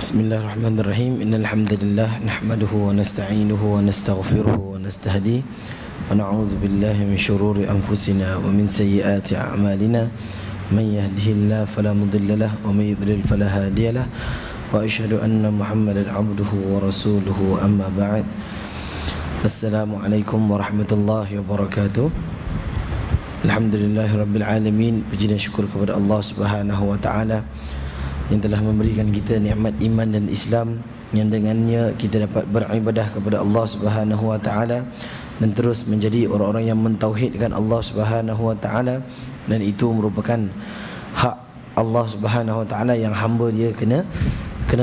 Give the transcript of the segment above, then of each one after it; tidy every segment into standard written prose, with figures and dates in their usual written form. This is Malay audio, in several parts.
Bismillahirrahmanirrahim. Innal hamdalillah nahmaduhu wa nasta'inuhu wa nastaghfiruhu wa nastahdihi wa na'udzu billahi min shururi anfusina wa min sayyiati a'malina. Man yahdihillahu fala mudilla lahu wa may yudlil fala hadiya lahu. Wa asyhadu anna Muhammadan 'abduhu wa rasuluhu, amma ba'd. Assalamualaikum warahmatullahi wabarakatuh. Alhamdulillahirabbil alamin. Puji dan syukur kepada Allah Subhanahu wa taala yang telah memberikan kita nikmat iman dan Islam, yang dengannya kita dapat beribadah kepada Allah Subhanahu wa taala dan terus menjadi orang-orang yang mentauhidkan Allah Subhanahu wa taala, dan itu merupakan hak Allah Subhanahu wa taala yang hamba dia kena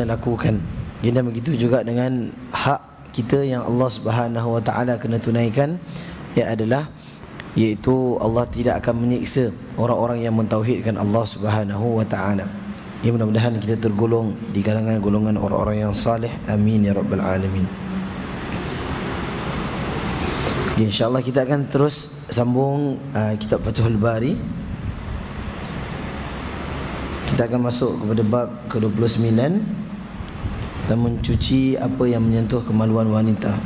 lakukan. Dan begitu juga dengan hak kita yang Allah Subhanahu wa taala kena tunaikan, iaitu Allah tidak akan menyiksa orang-orang yang mentauhidkan Allah Subhanahu wa taala. Ya, mudah-mudahan kita tergolong di kalangan golongan orang-orang yang salih. Amin ya rabbal alamin. Okay, InsyaAllah kita akan terus sambung kitab Fathul Bari. Kita akan masuk kepada bab ke-29 dan mencuci apa yang menyentuh kemaluan wanita.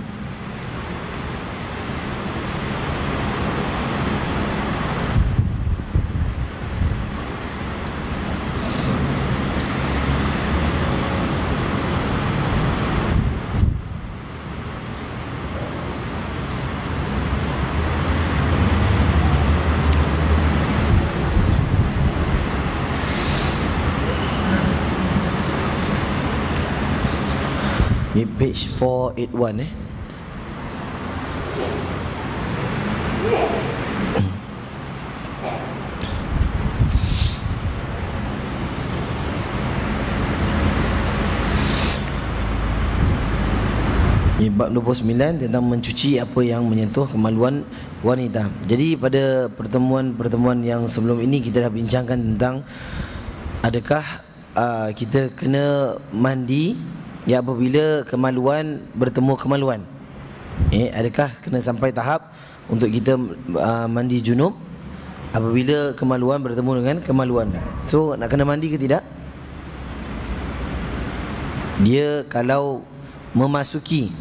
Di page 481 bab 29 tentang mencuci apa yang menyentuh kemaluan wanita. Jadi pada pertemuan yang sebelum ini kita dah bincangkan tentang adakah kita kena mandi ya apabila kemaluan bertemu kemaluan. Adakah kena sampai tahap untuk kita mandi junub apabila kemaluan bertemu dengan kemaluan? So nak kena mandi ke tidak? Dia kalau memasuki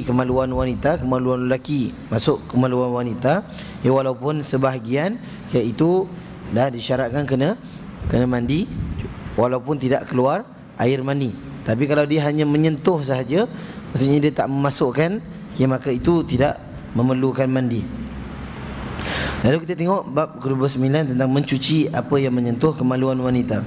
kemaluan wanita, kemaluan lelaki masuk kemaluan wanita, walaupun sebahagian iaitu dah disyaratkan kena mandi walaupun tidak keluar air mani. Tapi kalau dia hanya menyentuh sahaja, maksudnya dia tak memasukkan, maka itu tidak memerlukan mandi. Lalu kita tengok bab ke-29 tentang mencuci apa yang menyentuh kemaluan wanita.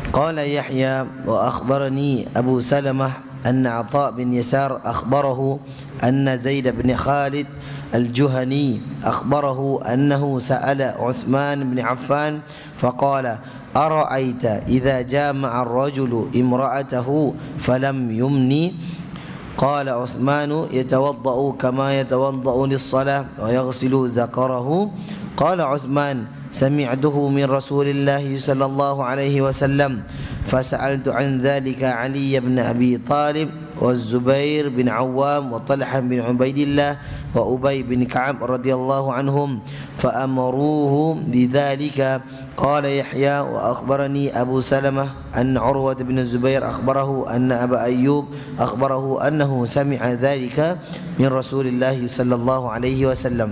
Qala Yahya wa akhbarani Abu Salamah anna Atha bin Yasar akhbarahu anna Zaid bin Khalid al-Juhani akhbarahu annahu sa'ala Uthman bin Affan faqala أرأيت إذا جامع الرجل امرأته فلم يمني قال عثمان يتوضأ كما يتوضأ للصلاة ويغسل ذكره قال عثمان سمعته من رسول الله صلى الله عليه وسلم فسألت عن ذلك علي بن أبي طالب والزبير بن عوام وطلحة بن عبيد الله وأبي بن كعب رضي الله عنهم فأمروه بذلك. قال يحيى وأخبرني أبو سلمة أن عروة بن الزبير أخبره أن أبا أيوب أخبره أنه سمع ذلك من رسول الله صلى الله عليه وسلم.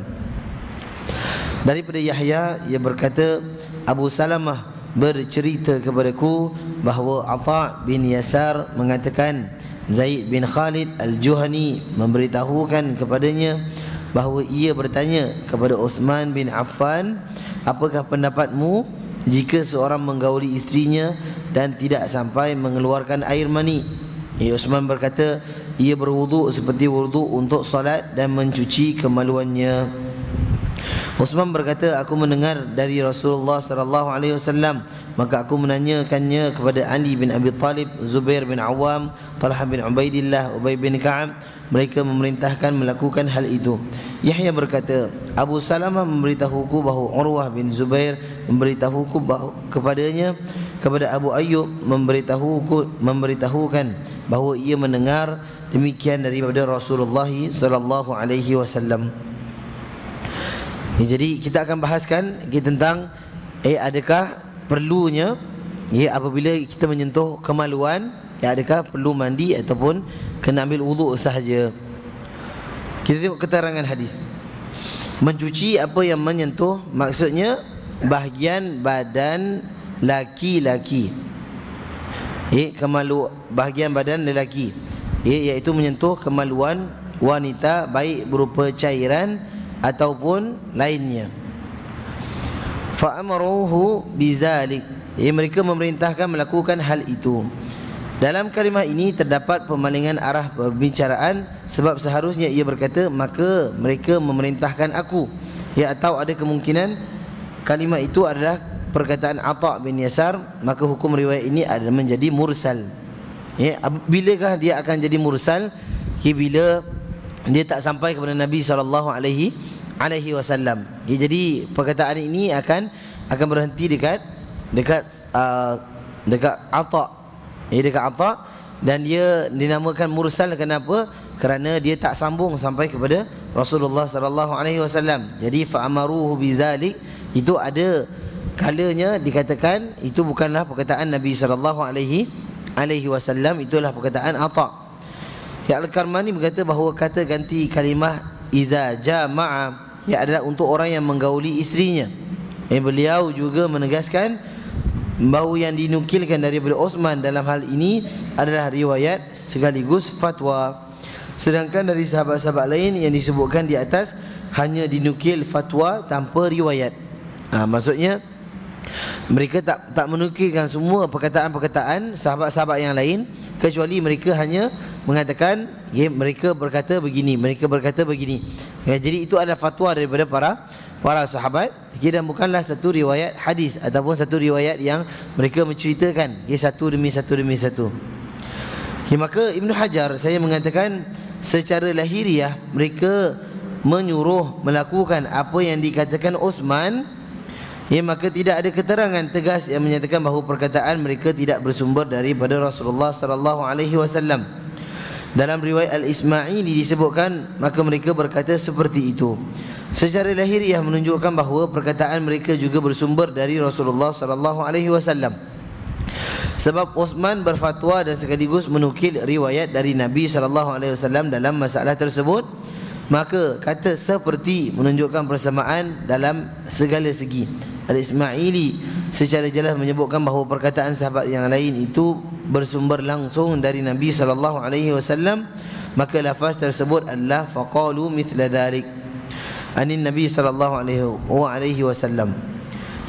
Daripada Yahya, ia berkata Abu Salamah bercerita kepadaku bahawa Atha bin Yasar mengatakan Zaid bin Khalid al-Juhani memberitahukan kepadanya bahawa ia bertanya kepada Uthman bin Affan, apakah pendapatmu jika seorang menggauli isterinya dan tidak sampai mengeluarkan air mani? Uthman berkata, ia berwuduk seperti wuduk untuk salat dan mencuci kemaluannya. Uthman berkata, aku mendengar dari Rasulullah sallallahu alaihi wasallam, maka aku menanyakannya kepada Ali bin Abi Talib, Zubair bin Awam, Talha bin Ubaidillah, Ubay bin Ka'ab. Mereka memerintahkan melakukan hal itu. Yahya berkata, Abu Salamah memberitahuku bahawa Urwah bin Zubair memberitahuku kepada Abu Ayyub memberitahukan bahawa ia mendengar demikian daripada Rasulullah sallallahu alaihi wasallam. Jadi kita akan bahaskan tentang adakah perlunya Ya, apabila kita menyentuh kemaluan, ya, adakah perlu mandi ataupun kena ambil wuduk sahaja? Kita tengok keterangan hadis. Mencuci apa yang menyentuh, maksudnya bahagian badan laki-laki. Bahagian badan lelaki, iaitu menyentuh kemaluan wanita, baik berupa cairan ataupun lainnya. Fa amaruhu bizalik, mereka memerintahkan melakukan hal itu. Dalam kalimah ini terdapat pemalingan arah perbicaraan, sebab seharusnya ia berkata maka mereka memerintahkan aku, ya, atau ada kemungkinan kalimah itu adalah perkataan Atha bin Yasar, maka hukum riwayat ini adalah menjadi mursal. Ya, bilakah dia akan jadi mursal? Bila dia tak sampai kepada Nabi sallallahu alaihi wasallam. Jadi perkataan ini akan berhenti dekat Atha. Dekat Atha, dan dia dinamakan mursal. Kenapa? Kerana dia tak sambung sampai kepada Rasulullah sallallahu alaihi wasallam. Jadi fa amaruhu bizalik, itu ada kalanya dikatakan itu bukanlah perkataan Nabi sallallahu alaihi wasallam, itulah perkataan Atha. Ya, Al-Karmani berkata bahawa kata ganti kalimah idza jama'a, ya, adalah untuk orang yang menggauli isterinya. Beliau juga menegaskan bahawa yang dinukilkan daripada Uthman dalam hal ini adalah riwayat sekaligus fatwa. Sedangkan dari sahabat-sahabat lain yang disebutkan di atas hanya dinukil fatwa tanpa riwayat. Maksudnya mereka tak menukilkan semua perkataan-perkataan sahabat-sahabat yang lain, kecuali mereka hanya mengatakan, ya, mereka berkata begini, mereka berkata begini. Ya, jadi itu adalah fatwa daripada para sahabat, ya, dan bukanlah satu riwayat hadis ataupun satu riwayat yang mereka menceritakan, ya, satu demi satu. Ya, maka Ibn Hajar saya mengatakan secara lahiriah mereka menyuruh melakukan apa yang dikatakan Uthman, ya, maka tidak ada keterangan tegas yang menyatakan bahawa perkataan mereka tidak bersumber daripada Rasulullah sallallahu alaihi wasallam. Dalam riwayat Al-Ismaili disebutkan maka mereka berkata seperti itu. Secara lahiriah menunjukkan bahawa perkataan mereka juga bersumber dari Rasulullah sallallahu alaihi wasallam. Sebab Uthman berfatwa dan sekaligus menukil riwayat dari Nabi sallallahu alaihi wasallam dalam masalah tersebut, maka kata seperti menunjukkan persamaan dalam segala segi. Al-Ismaili secara jelas menyebutkan bahawa perkataan sahabat yang lain itu bersumber langsung dari Nabi sallallahu alaihi wasallam, maka lafaz tersebut adalah faqalu mithla dhalik anin Nabi sallallahu alaihi wasallam.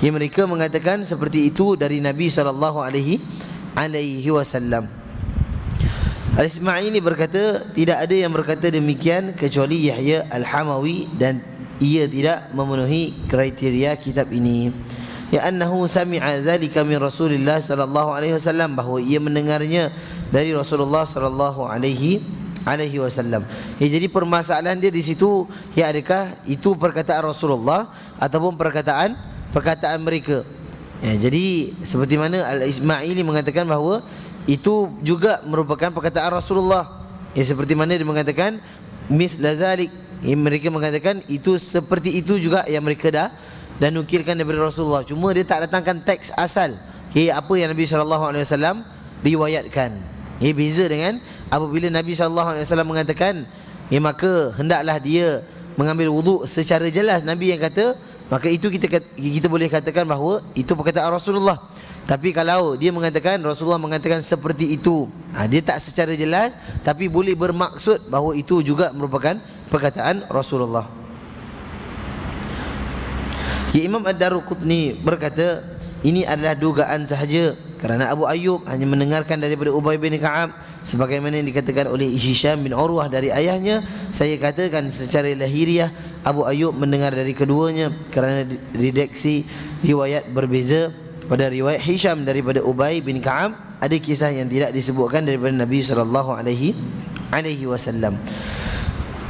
Yang mereka mengatakan seperti itu dari Nabi sallallahu alaihi wasallam. Al-Ismaili berkata tidak ada yang berkata demikian kecuali Yahya Al-Hamawi, dan ia tidak memenuhi kriteria kitab ini. Ya, annahu sami'a dzalika min Rasulillah sallallahu alaihi wasallam, bahawa ia mendengarnya dari Rasulullah sallallahu alaihi wasallam. Ya, jadi permasalahan dia di situ, ya, adakah itu perkataan Rasulullah ataupun perkataan mereka. Ya, jadi seperti mana Al-Ismaili mengatakan bahawa itu juga merupakan perkataan Rasulullah. Ya, seperti mana dia mengatakan mithla dzalik, mereka mengatakan itu seperti itu juga yang mereka dah nukilkan daripada Rasulullah. Cuma dia tak datangkan teks asal, apa yang Nabi SAW riwayatkan. Beza dengan apabila Nabi SAW mengatakan, maka hendaklah dia mengambil wuduk secara jelas. Nabi yang kata, maka itu kita boleh katakan bahawa itu perkataan Rasulullah. Tapi kalau dia mengatakan, Rasulullah mengatakan seperti itu, dia tak secara jelas, tapi boleh bermaksud bahawa itu juga merupakan perkataan Rasulullah. Imam Ad-Darqutni berkata ini adalah dugaan sahaja, kerana Abu Ayyub hanya mendengarkan daripada Ubay bin Ka'ab sebagaimana yang dikatakan oleh Hisham bin Urwah dari ayahnya. Saya katakan secara lahiriah Abu Ayyub mendengar dari keduanya, kerana redaksi riwayat berbeza. Pada riwayat Hisham daripada Ubay bin Ka'ab ada kisah yang tidak disebutkan daripada Nabi sallallahu alaihi wasallam.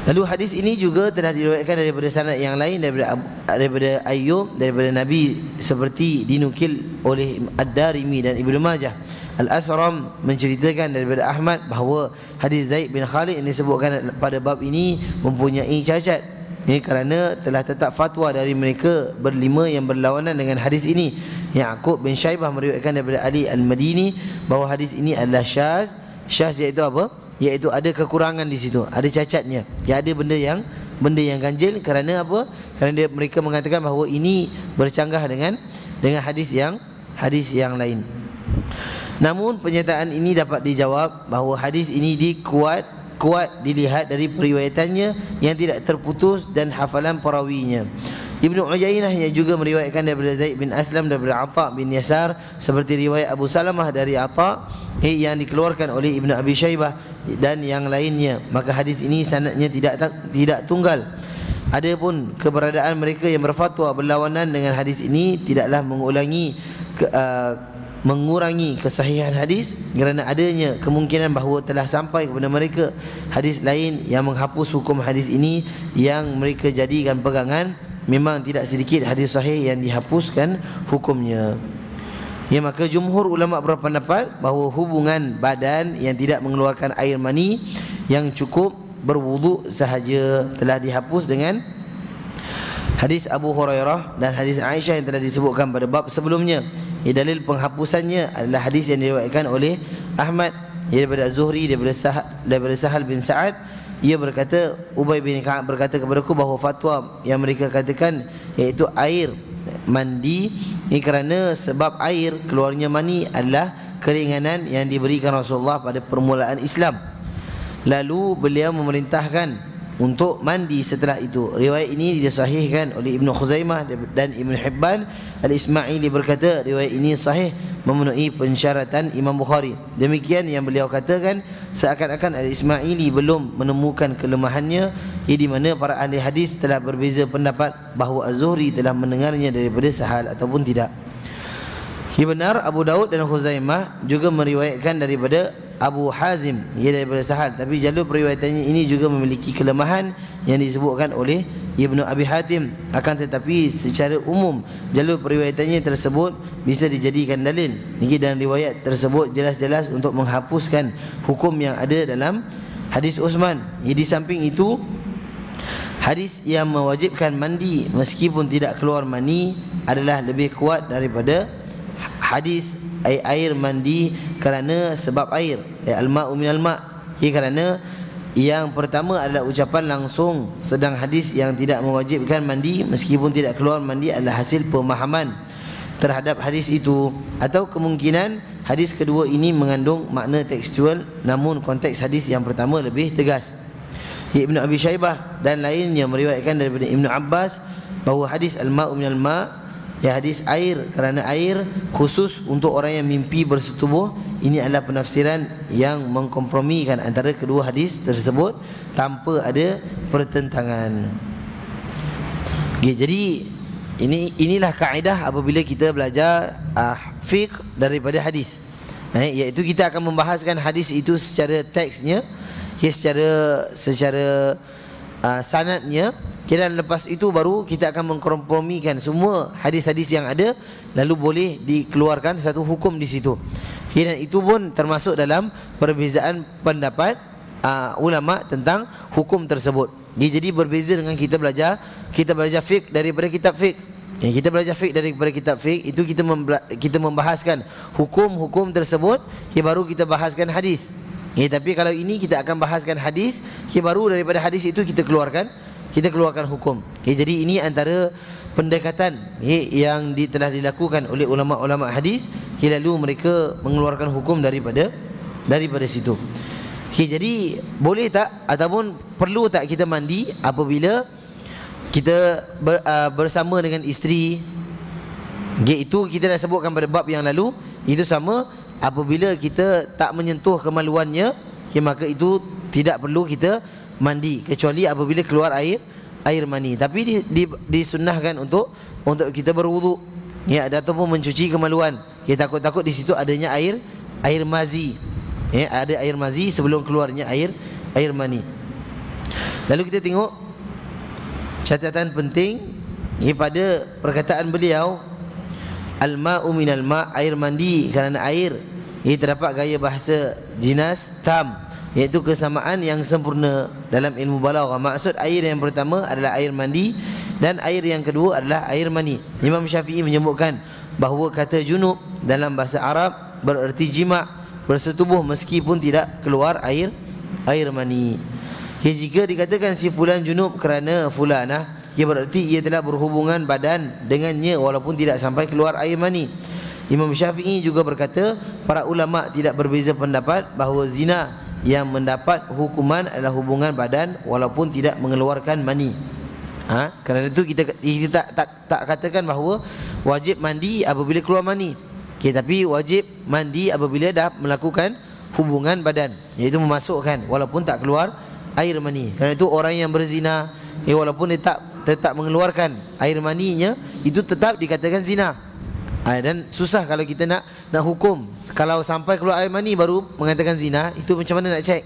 Lalu hadis ini juga telah diriwayatkan daripada sanad yang lain daripada Ayyub daripada Nabi, seperti dinukil oleh Ad-Darimi dan Ibnu Majah. Al-Asram menceritakan daripada Ahmad bahawa hadis Zaid bin Khalid yang disebutkan pada bab ini mempunyai cacat. Ini kerana telah tetap fatwa dari mereka berlima yang berlawanan dengan hadis ini. Ya'qub bin Syaibah meriwayatkan daripada Ali Al-Madini bahawa hadis ini adalah syaz. Syaz iaitu apa? Iaitu ada kekurangan di situ, ada cacatnya. Ya, ada benda yang ganjil. Kerana apa? Kerana mereka mengatakan bahawa ini bercanggah dengan hadis yang lain. Namun pernyataan ini dapat dijawab bahawa hadis ini kuat dilihat dari periwayatannya yang tidak terputus dan hafalan perawinya. Ibnu Uyainah yang juga meriwayatkan daripada Zaid bin Aslam daripada Atha bin Yasar, seperti riwayat Abu Salamah dari Atha yang dikeluarkan oleh Ibnu Abi Syaibah dan yang lainnya. Maka hadis ini sanadnya tidak tunggal. Adapun keberadaan mereka yang berfatwa berlawanan dengan hadis ini tidaklah mengurangi kesahihan hadis, kerana adanya kemungkinan bahawa telah sampai kepada mereka hadis lain yang menghapus hukum hadis ini yang mereka jadikan pegangan. Memang tidak sedikit hadis sahih yang dihapuskan hukumnya. Ya, maka jumhur ulama berpendapat bahawa hubungan badan yang tidak mengeluarkan air mani yang cukup berwuduk sahaja telah dihapus dengan hadis Abu Hurairah dan hadis Aisyah yang telah disebutkan pada bab sebelumnya. Dalil penghapusannya adalah hadis yang diriwayatkan oleh Ahmad daripada Zuhri daripada Sahal bin Sa'ad. Ia berkata, Ubay bin Ka'ab berkata kepadaku bahawa fatwa yang mereka katakan iaitu air mandi ini kerana sebab air keluarnya mani adalah keringanan yang diberikan Rasulullah pada permulaan Islam. Lalu beliau memerintahkan untuk mandi setelah itu. Riwayat ini disahihkan oleh Ibnu Khuzaimah dan Ibnu Hibban. Al-Ismaili berkata riwayat ini sahih, memenuhi pensyaratan Imam Bukhari. Demikian yang beliau katakan, seakan-akan Al-Ismaili belum menemukan kelemahannya, di mana para ahli hadis telah berbeza pendapat bahawa Az-Zuhri telah mendengarnya daripada Sahal ataupun tidak. Ia benar Abu Daud dan Khuzaimah juga meriwayatkan daripada Abu Hazim, ia daripada Sahal, tapi jalur periwayatannya ini juga memiliki kelemahan yang disebutkan oleh Ibnu Abi Hatim. Akan tetapi secara umum jalur periwayatannya tersebut bisa dijadikan dalil. Dan riwayat tersebut jelas-jelas untuk menghapuskan hukum yang ada dalam hadis Uthman. Di samping itu, hadis yang mewajibkan mandi meskipun tidak keluar mani adalah lebih kuat daripada hadis air mandi kerana sebab air, al-ma'u minal ma'. Kerana yang pertama adalah ucapan langsung, sedang hadis yang tidak mewajibkan mandi meskipun tidak keluar mandi adalah hasil pemahaman terhadap hadis itu, atau kemungkinan hadis kedua ini mengandung makna tekstual namun konteks hadis yang pertama lebih tegas. Ibnu Abi Syaibah dan lainnya meriwayatkan daripada Ibnu Abbas bahawa hadis al-ma'u minal ma', hadis air kerana air khusus untuk orang yang mimpi bersetubuh, ini adalah penafsiran yang mengkompromikan antara kedua hadis tersebut tanpa ada pertentangan. Jadi inilah kaedah apabila kita belajar fiqh daripada hadis, iaitu kita akan membahaskan hadis itu secara teksnya, secara sanadnya. Dan lepas itu baru kita akan mengkompromikan semua hadis-hadis yang ada, lalu boleh dikeluarkan satu hukum di situ. Dan itu pun termasuk dalam perbezaan pendapat ulama tentang hukum tersebut. Jadi berbeza dengan kita belajar fiqh daripada kitab fiqh. Kita belajar fiqh daripada kitab fiqh itu kita membahaskan hukum-hukum tersebut, baru kita bahaskan hadis. Tapi kalau ini kita akan bahaskan hadis, baru daripada hadis itu kita keluarkan hukum. Jadi ini antara pendekatan yang telah dilakukan oleh ulama-ulama hadis, lalu mereka mengeluarkan hukum daripada situ. Jadi boleh tak ataupun perlu tak kita mandi apabila kita bersama dengan isteri? Itu kita dah sebutkan pada bab yang lalu. Itu sama apabila kita tak menyentuh kemaluannya, maka itu tidak perlu kita mandi kecuali apabila keluar air mani. Tapi disunnahkan untuk kita berwuduk, ataupun mencuci kemaluan. Takut-takut di situ adanya air mazi. Ada air mazi sebelum keluarnya air mani. Lalu kita tengok catatan penting pada perkataan beliau, al-ma'u minal ma', air mandi kerana air. Terdapat gaya bahasa jinas tam, iaitu kesamaan yang sempurna dalam ilmu balaghah. Maksud air yang pertama adalah air mandi dan air yang kedua adalah air mani. Imam Syafi'i menyebutkan bahawa kata junub dalam bahasa Arab bererti jima', bersetubuh meskipun tidak keluar air mani. Jika dikatakan si fulan junub kerana fulanah, ia bererti ia telah berhubungan badan dengannya walaupun tidak sampai keluar air mani. Imam Syafi'i juga berkata, para ulama tidak berbeza pendapat bahawa zina yang mendapat hukuman adalah hubungan badan walaupun tidak mengeluarkan mani. Kerana itu kita tak katakan bahawa wajib mandi apabila keluar mani. Tapi wajib mandi apabila dah melakukan hubungan badan, iaitu memasukkan walaupun tak keluar air mani. Kerana itu orang yang berzina, walaupun dia tetap mengeluarkan air maninya, itu tetap dikatakan zina. Dan susah kalau kita nak hukum. Kalau sampai keluar air mani baru mengatakan zina, itu macam mana nak cek?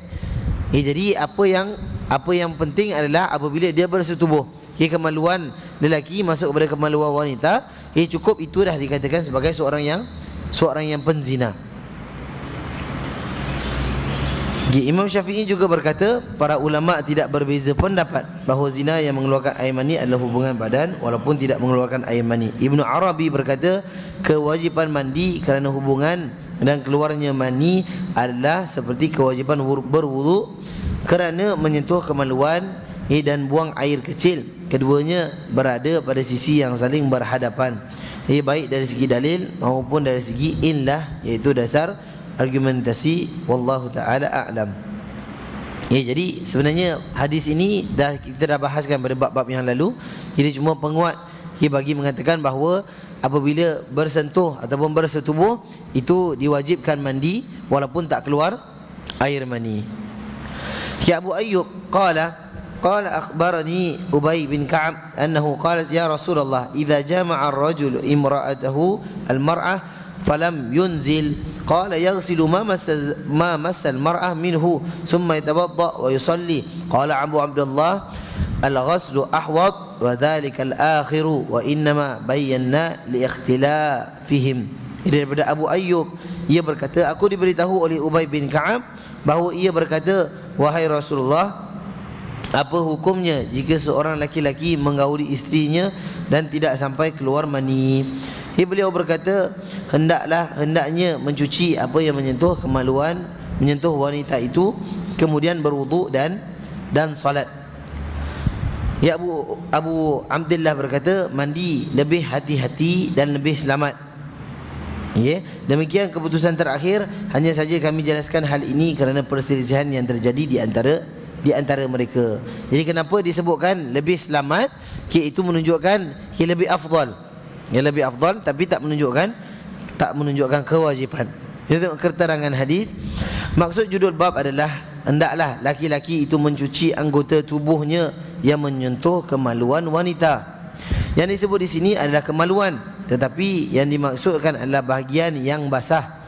Jadi apa yang penting adalah apabila dia bersetubuh, kemaluan lelaki masuk kepada kemaluan wanita, cukup itu dah dikatakan sebagai seorang yang penzina. Imam Syafi'i juga berkata, para ulama tidak berbeza pendapat bahawa zina yang mengeluarkan air mani adalah hubungan badan walaupun tidak mengeluarkan air mani. Ibnu Arabi berkata, kewajipan mandi kerana hubungan dan keluarnya mani adalah seperti kewajipan berwudu kerana menyentuh kemaluan dan buang air kecil. Keduanya berada pada sisi yang saling berhadapan, baik dari segi dalil maupun dari segi illah, iaitu dasar argumentasi. Wallahu ta'ala a'lam. Jadi sebenarnya hadis ini kita dah bahaskan pada bab-bab yang lalu. Jadi cuma penguat bagi mengatakan bahawa apabila bersentuh ataupun bersetubuh itu diwajibkan mandi walaupun tak keluar air mani. Abu Ayyub qala akhbarani Ubay bin Ka'ab annahu qala ya Rasulullah idza jama'a ar-rajulu imra'atahu al-mar'ah falam yunzil qala yaghsilu ma massa al-mar'ah minhu thumma yatawadda wa yusalli. Qala Abu Abdullah al-ghaslu ahwat wa dhalika al-akhiru wa innama bayyana li ikhtilafihim. Daripada Abu Ayyub, ia berkata, aku diberitahu oleh Ubay bin Ka'ab bahawa ia berkata, wahai Rasulullah, apa hukumnya jika seorang laki-laki menggauli isterinya dan tidak sampai keluar mani? Beliau berkata, hendaknya mencuci apa yang menyentuh kemaluan, menyentuh wanita itu, kemudian berwuduk dan salat. Abu Abdullah berkata, mandi lebih hati-hati dan lebih selamat. Demikian keputusan terakhir. Hanya saja kami jelaskan hal ini kerana perselisihan yang terjadi di antara mereka. Jadi kenapa disebutkan lebih selamat? Itu menunjukkan lebih afdal. Lebih afdal, tapi tak menunjukkan kewajipan. Itu keterangan hadis. Maksud judul bab adalah hendaklah laki-laki itu mencuci anggota tubuhnya yang menyentuh kemaluan wanita. Yang disebut di sini adalah kemaluan, tetapi yang dimaksudkan adalah bahagian yang basah.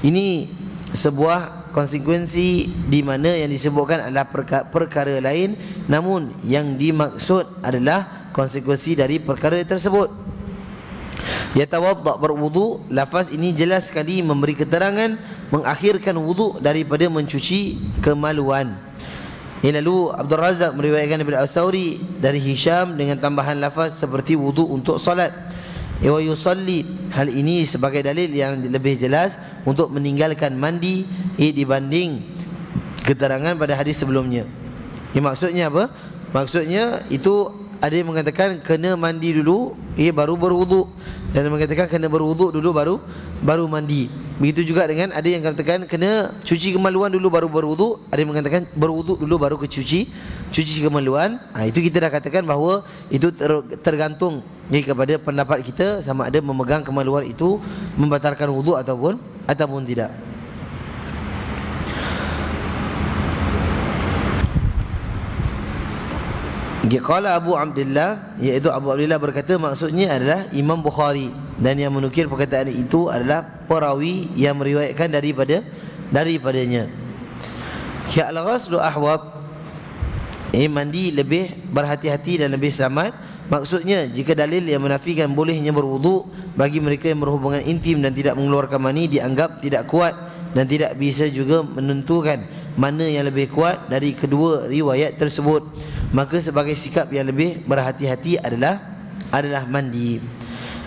Ini sebuah konsekuensi di mana yang disebutkan adalah perkara lain, namun yang dimaksud adalah konsekuensi dari perkara tersebut. Yatawadda, berwudu. Lafaz ini jelas sekali memberi keterangan mengakhirkan wudu daripada mencuci kemaluan. Lalu Abdul Razak meriwayatkan daripada As-Sauri dari Hisham dengan tambahan lafaz seperti wudu untuk solat. Wa yusalli, hal ini sebagai dalil yang lebih jelas untuk meninggalkan mandi dibanding keterangan pada hadis sebelumnya. Maksudnya apa? Maksudnya itu ada yang mengatakan kena mandi dulu baru berwuduk, dan yang mengatakan kena berwuduk dulu baru mandi. Begitu juga dengan ada yang katakan kena cuci kemaluan dulu baru berwuduk, ada yang mengatakan berwuduk dulu baru cuci kemaluan. Itu kita dah katakan bahawa itu tergantung kepada pendapat kita, sama ada memegang kemaluan itu membatalkan wuduk ataupun tidak. Qala Abu Abdullah, iaitu Abu Abdullah berkata maksudnya adalah Imam Bukhari, dan yang menukil perkataan itu adalah perawi yang meriwayatkan daripadanya. Al-ghaslu ahwat, mandi lebih berhati-hati dan lebih selamat. Maksudnya jika dalil yang menafikan bolehnya berwuduk bagi mereka yang berhubungan intim dan tidak mengeluarkan mani dianggap tidak kuat dan tidak bisa juga menentukan mana yang lebih kuat dari kedua riwayat tersebut, maka sebagai sikap yang lebih berhati-hati adalah mandi.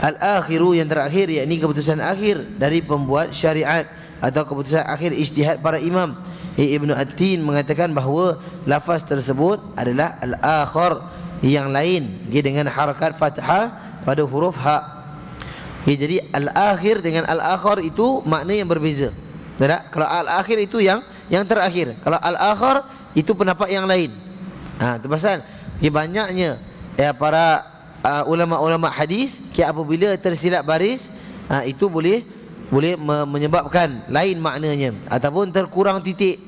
Al-akhiru, yang terakhir, yakni keputusan akhir dari pembuat syariat atau keputusan akhir ijtihad para imam. Ibnu At-Tin mengatakan bahawa lafaz tersebut adalah al-akhir, yang lain, dengan harakat fathah pada huruf ha. Jadi al-akhir dengan al-akhir itu makna yang berbeza. Tak? Kalau al-akhir itu yang terakhir, kalau al-akhir itu pendapat yang lain. Itu pasal banyaknya para ulama-ulama hadis, apabila tersilap baris, itu boleh menyebabkan lain maknanya, ataupun terkurang titik,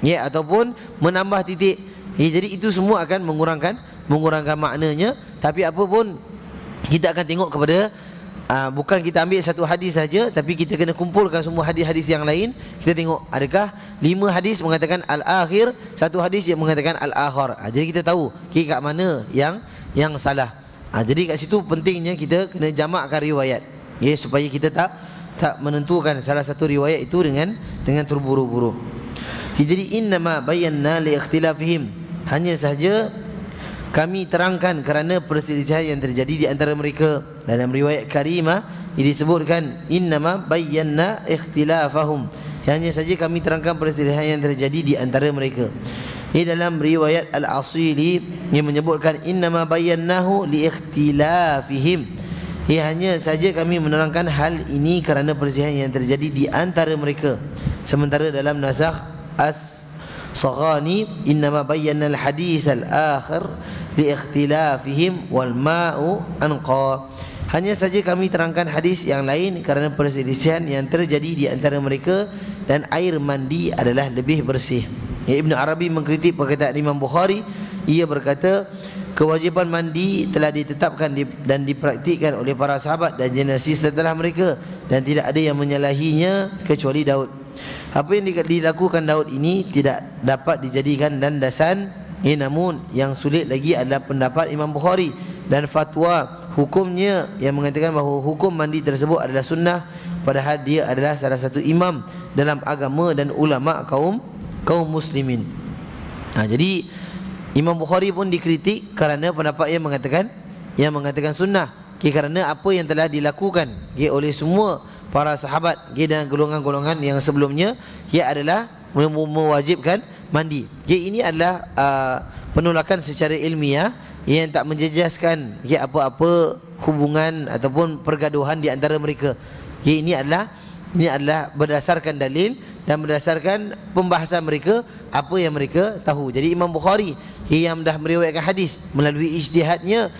ataupun menambah titik. Jadi itu semua akan mengurangkan maknanya. Tapi apa pun, kita akan tengok kepada bukan kita ambil satu hadis saja, tapi kita kena kumpulkan semua hadis-hadis yang lain. Kita tengok adakah 5 hadis mengatakan al-akhir, satu hadis yang mengatakan al-akhir. Jadi kita tahu kat mana yang salah. Jadi kat situ pentingnya kita kena jamakkan riwayat, supaya kita tak menentukan salah satu riwayat itu dengan terburu-buru. Jadi innama bayyana li ikhtilafihim, hanya sahaja kami terangkan kerana perselisihan yang terjadi di antara mereka. Dalam riwayat karimah disebutkan innama bayyana ikhtilafahum, hanya saja kami terangkan perselisihan yang terjadi di antara mereka. Dalam riwayat Al-Asili yang menyebutkan innama bayyanahu li ikhtilafihim, hanya saja kami menerangkan hal ini kerana perselisihan yang terjadi di antara mereka. Sementara dalam nasakh As-Saghani innama bayyana al-hadis al-akhir li ikhtilafihim wal ma'u anqa, hanya saja kami terangkan hadis yang lain kerana perselisihan yang terjadi di antara mereka, dan air mandi adalah lebih bersih. Ibnu Arabi mengkritik perkataan Imam Bukhari. Ia berkata, kewajipan mandi telah ditetapkan dan dipraktikkan oleh para sahabat dan generasi setelah mereka, dan tidak ada yang menyalahinya kecuali Daud. Apa yang dilakukan Daud ini tidak dapat dijadikan landasan, namun yang sulit lagi adalah pendapat Imam Bukhari dan fatwa hukumnya yang mengatakan bahawa hukum mandi tersebut adalah sunnah, padahal dia adalah salah satu imam dalam agama dan ulama kaum muslimin. Jadi Imam Bukhari pun dikritik kerana pendapat yang mengatakan sunnah, kerana apa yang telah dilakukan oleh semua para sahabat dan golongan-golongan yang sebelumnya adalah mewajibkan mandi. Ini adalah penolakan secara ilmiah yang tak menjejaskan apa-apa hubungan ataupun pergaduhan di antara mereka. Ini adalah berdasarkan dalil dan berdasarkan pembahasan mereka, apa yang mereka tahu. Jadi Imam Bukhari yang dah meriwayatkan hadis melalui ijtihadnya,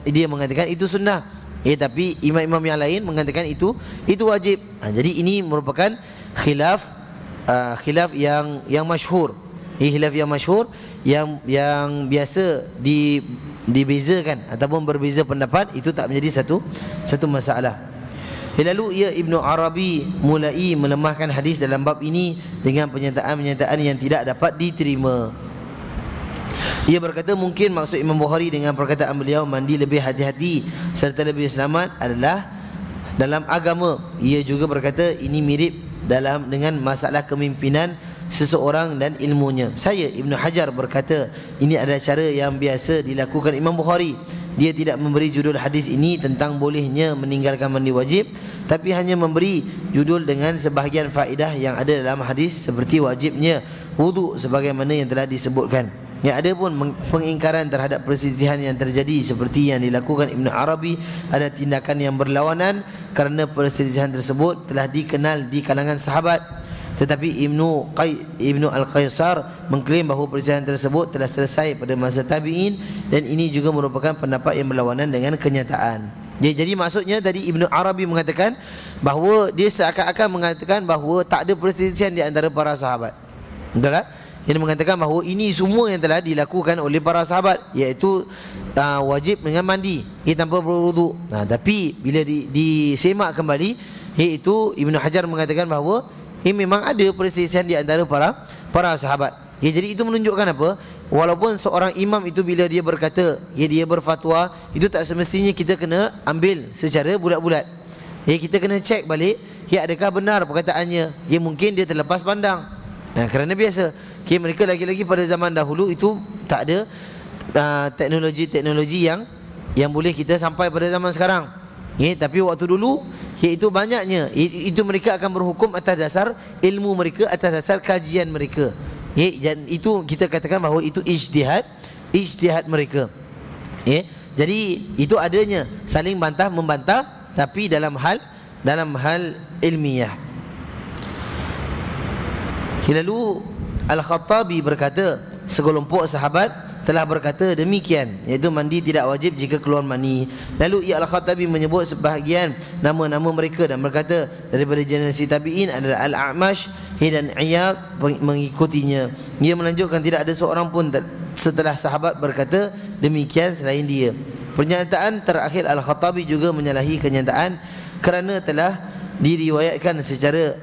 dia mengatakan itu sunnah. Tapi imam-imam yang lain mengatakan itu wajib. Jadi ini merupakan khilaf yang masyhur. Khilaf yang masyhur yang biasa dibezakan ataupun berbeza pendapat, itu tak menjadi satu masalah. Lalu Ibnu Arabi mulai melemahkan hadis dalam bab ini dengan pernyataan-pernyataan yang tidak dapat diterima. Ia berkata mungkin maksud Imam Bukhari dengan perkataan beliau mandi lebih hati-hati serta lebih selamat adalah dalam agama. Ia juga berkata ini mirip dengan masalah kepimpinan seseorang dan ilmunya. Saya Ibnu Hajar berkata ini adalah cara yang biasa dilakukan Imam Bukhari. Dia tidak memberi judul hadis ini tentang bolehnya meninggalkan mandi wajib, tapi hanya memberi judul dengan sebahagian faedah yang ada dalam hadis, seperti wajibnya wudu sebagaimana yang telah disebutkan. Ada pun pengingkaran terhadap perselisihan yang terjadi seperti yang dilakukan Ibnu Arabi, ada tindakan yang berlawanan kerana perselisihan tersebut telah dikenal di kalangan sahabat. Tetapi Ibnu Al-Qaisar mengklaim bahawa perselisihan tersebut telah selesai pada masa tabi'in, dan ini juga merupakan pendapat yang berlawanan dengan kenyataan. Jadi maksudnya tadi Ibnu Arabi mengatakan bahawa dia seakan-akan mengatakan bahawa tak ada perselisihan di antara para sahabat. Betul tak? Yang mengatakan bahawa ini semua yang telah dilakukan oleh para sahabat, iaitu wajib dengan mandi tanpa berwudu. Tapi bila disemak kembali, iaitu Ibnu Hajar mengatakan bahawa memang ada perselisihan di antara para sahabat. Jadi itu menunjukkan apa? Walaupun seorang imam itu bila dia berkata, dia berfatwa, itu tak semestinya kita kena ambil secara bulat-bulat. Kita kena cek balik, adakah benar perkataannya. Mungkin dia terlepas pandang. Kerana biasa Okay, mereka lagi-lagi pada zaman dahulu itu tak ada teknologi yang boleh kita sampai pada zaman sekarang. Tapi waktu dulu iaitu banyaknya, itu mereka akan berhukum atas dasar ilmu mereka, atas dasar kajian mereka. Dan itu kita katakan bahawa itu ijtihad mereka. Jadi itu adanya saling bantah membantah, tapi dalam hal ilmiah. Lalu Al-Khattabi berkata, sekelompok sahabat telah berkata demikian, iaitu mandi tidak wajib jika keluar mani. Lalu Al-Khattabi menyebut sebahagian nama-nama mereka dan berkata daripada generasi tabi'in adalah Al-A'mash dan Iyad mengikutinya. Ia menunjukkan tidak ada seorang pun setelah sahabat berkata demikian selain dia. Pernyataan terakhir Al-Khattabi juga menyalahi kenyataan kerana telah diriwayatkan secara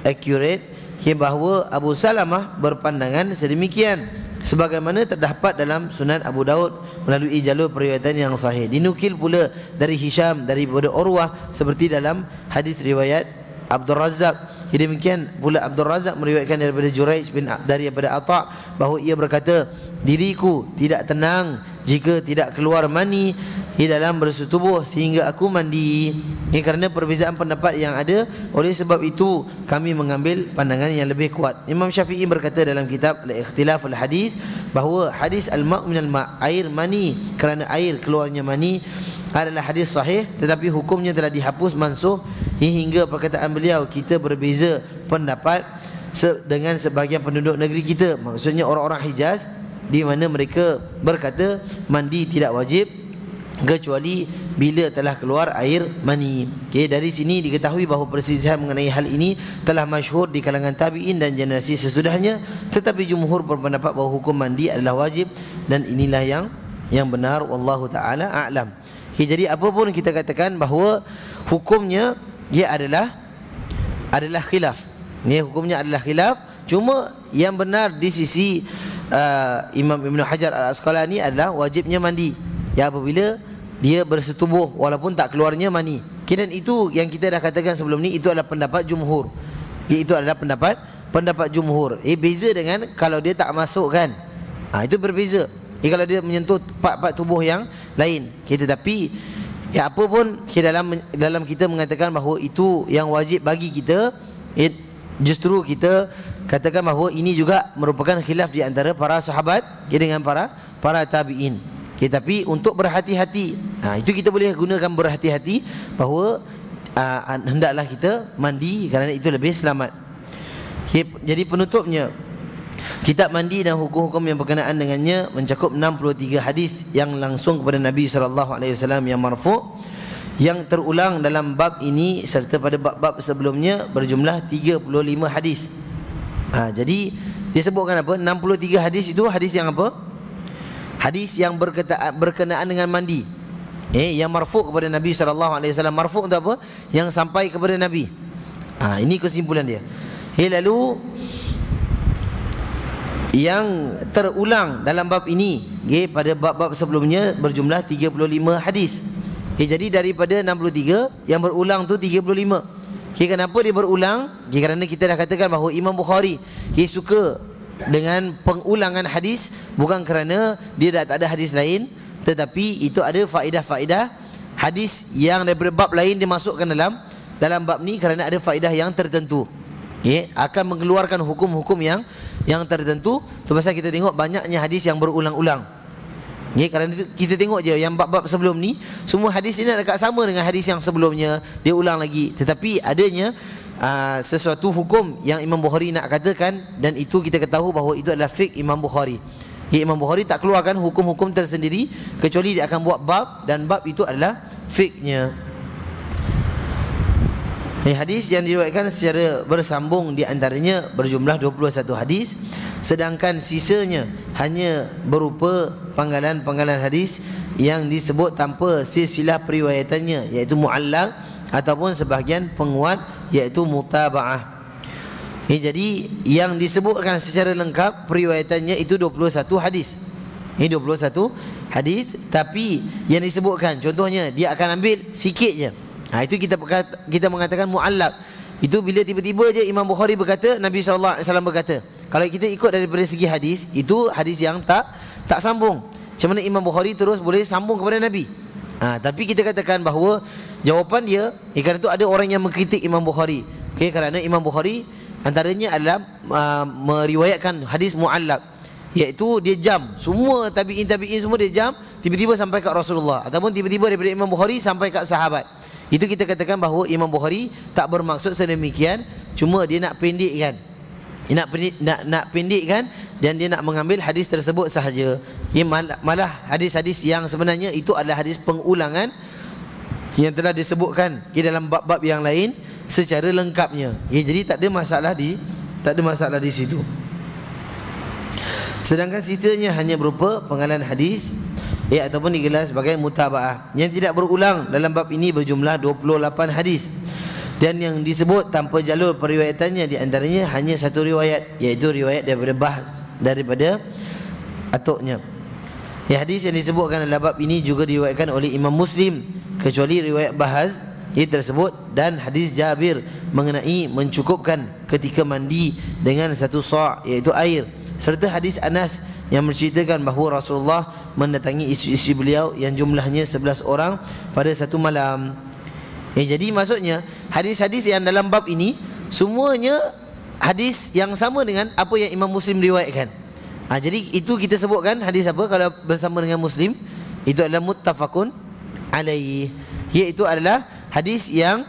accurate bahawa Abu Salamah berpandangan sedemikian, sebagaimana terdapat dalam Sunan Abu Daud melalui jalur periwayatan yang sahih. Dinukil pula dari Hisham daripada Urwah seperti dalam hadis riwayat Abdul Razak. Demikian pula Abdul Razak meriwayatkan daripada Juraij daripada Atha bahawa ia berkata, diriku tidak tenang jika tidak keluar mani di dalam bersetubuh sehingga aku mandi. Kerana perbezaan pendapat yang ada, oleh sebab itu kami mengambil pandangan yang lebih kuat. Imam Syafi'i berkata dalam kitab Al-Ikhtilaf Al-Hadis bahawa hadis al-ma' minal ma', air mani kerana air keluarnya mani, adalah hadis sahih, tetapi hukumnya telah dihapus mansuh hingga perkataan beliau, kita berbeza pendapat dengan sebahagian penduduk negeri kita, maksudnya orang-orang Hijaz, di mana mereka berkata mandi tidak wajib kecuali bila telah keluar air mani. Dari sini diketahui bahawa perselisihan mengenai hal ini telah masyhur di kalangan tabi'in dan generasi sesudahnya, tetapi jumhur berpendapat bahawa hukum mandi adalah wajib, dan inilah yang benar, wallahu taala a'lam. Jadi apa pun kita katakan bahawa hukumnya ia adalah khilaf. Hukumnya adalah khilaf. Cuma yang benar di sisi Imam Ibn Hajar Al-Asqalani adalah wajibnya mandi apabila dia bersetubuh walaupun tak keluarnya mani. Dan itu yang kita dah katakan sebelum ni, itu adalah pendapat jumhur. Itu adalah pendapat jumhur. Beza dengan kalau dia tak masuk kan. Itu berbeza. Kalau dia menyentuh part-part tubuh yang lain. Tetapi apa pun dalam kita mengatakan bahawa itu yang wajib bagi kita, justru kita katakan bahawa ini juga merupakan khilaf di antara para sahabat dengan para tabi'in. Tapi untuk berhati-hati, itu kita boleh gunakan berhati-hati bahawa hendaklah kita mandi kerana itu lebih selamat. Jadi penutupnya, kitab mandi dan hukum-hukum yang berkenaan dengannya mencakup 63 hadis yang langsung kepada Nabi SAW yang marfu', yang terulang dalam bab ini serta pada bab-bab sebelumnya berjumlah 35 hadis. Jadi disebutkan apa? 63 hadis itu hadis yang apa? Hadis yang berkenaan dengan mandi. Yang marfu' kepada Nabi SAW. Marfu' itu apa? Yang sampai kepada Nabi. Ini kesimpulan dia. Lalu yang terulang dalam bab ini, pada bab-bab sebelumnya berjumlah 35 hadis. Jadi daripada 63 yang berulang tu 35. Kenapa dia berulang? Kerana kita dah katakan bahawa Imam Bukhari suka dengan pengulangan hadis, bukan kerana dia dah tak ada hadis lain, tetapi itu ada faedah-faedah hadis yang daripada bab lain dimasukkan dalam bab ni kerana ada faedah yang tertentu. Akan mengeluarkan hukum-hukum yang tertentu. Tu pasal kita tengok banyaknya hadis yang berulang-ulang. Kerana kita tengok je yang bab-bab sebelum ni, semua hadis ini dekat sama dengan hadis yang sebelumnya, dia ulang lagi. Tetapi adanya sesuatu hukum yang Imam Bukhari nak katakan, dan itu kita ketahui bahawa itu adalah fiqh Imam Bukhari. Imam Bukhari tak keluarkan hukum-hukum tersendiri kecuali dia akan buat bab, dan bab itu adalah fiqhnya. Hadis yang diriwayatkan secara bersambung di antaranya berjumlah 21 hadis, sedangkan sisanya hanya berupa panggalan-panggalan hadis yang disebut tanpa silsilah periwayatannya, iaitu mu'allaq, ataupun sebahagian penguat, iaitu mutaba'ah. Jadi yang disebutkan secara lengkap periwayatannya itu 21 hadis. 21 hadis, tapi yang disebutkan contohnya dia akan ambil sikit je. Itu kita mengatakan mu'allaq. Itu bila tiba-tiba je Imam Bukhari berkata, Nabi SAW berkata. Kalau kita ikut daripada segi hadis, itu hadis yang tak sambung. Macam mana Imam Bukhari terus boleh sambung kepada Nabi? Tapi kita katakan bahawa jawapan dia, kerana itu ada orang yang mengkritik Imam Bukhari. Kerana Imam Bukhari antaranya adalah meriwayatkan hadis mu'allaq, iaitu dia jam, semua tabi'in semua dia jam, tiba-tiba sampai kat Rasulullah, ataupun tiba-tiba daripada Imam Bukhari sampai kat sahabat. Itu kita katakan bahawa Imam Bukhari tak bermaksud sedemikian, cuma dia nak pendekkan, nak pendekkan, dan dia nak mengambil hadis tersebut sahaja. Malah hadis-hadis yang sebenarnya itu adalah hadis pengulangan yang telah disebutkan dalam bab-bab yang lain secara lengkapnya. Jadi tak ada masalah di situ. Sedangkan sisanya hanya berupa penggalan hadis ataupun digelar sebagai mutabaah yang tidak berulang. Dalam bab ini berjumlah 28 hadis, dan yang disebut tanpa jalur periwayatannya di antaranya hanya satu riwayat, iaitu riwayat daripada atuknya. Hadis yang disebutkan dalam bab ini juga diriwayatkan oleh Imam Muslim, kecuali riwayat Bahaz tersebut dan hadis Jabir mengenai mencukupkan ketika mandi dengan satu sa', iaitu air, serta hadis Anas yang menceritakan bahawa Rasulullah mendatangi isteri-isteri beliau yang jumlahnya 11 orang pada satu malam. Jadi maksudnya hadis-hadis yang dalam bab ini semuanya hadis yang sama dengan apa yang Imam Muslim riwayatkan. Jadi itu kita sebutkan hadis apa kalau bersama dengan Muslim, itu adalah muttafaqun alaihi, iaitu adalah hadis yang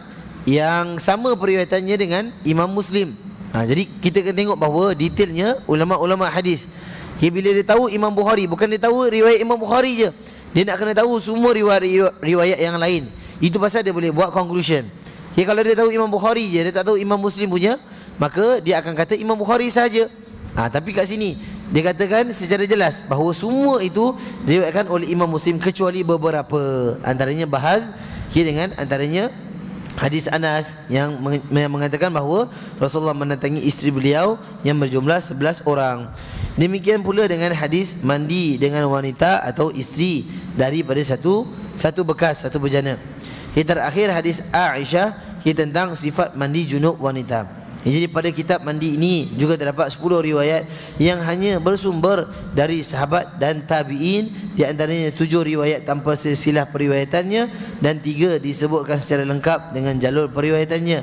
sama periwayatannya dengan Imam Muslim. Jadi kita kena tengok bahawa detailnya ulama-ulama hadis. Bila dia tahu Imam Bukhari, bukan dia tahu riwayat Imam Bukhari je, dia nak kena tahu semua riwayat yang lain. Itu pasal dia boleh buat conclusion. Kalau dia tahu Imam Bukhari je, dia tak tahu Imam Muslim punya, maka dia akan kata Imam Bukhari saja. Tapi kat sini dia katakan secara jelas bahawa semua itu diriwayatkan oleh Imam Muslim kecuali beberapa. Antaranya Bahaz dengan antaranya hadis Anas yang mengatakan bahawa Rasulullah mendatangi isteri beliau yang berjumlah 11 orang. Demikian pula dengan hadis mandi dengan wanita atau isteri daripada satu bekas, satu bejana. Terakhir hadis Aisyah tentang sifat mandi junub wanita. Jadi pada kitab mandi ini juga terdapat 10 riwayat yang hanya bersumber dari sahabat dan tabi'in. Di antaranya 7 riwayat tanpa silsilah periwayatannya, dan 3 disebutkan secara lengkap dengan jalur periwayatannya,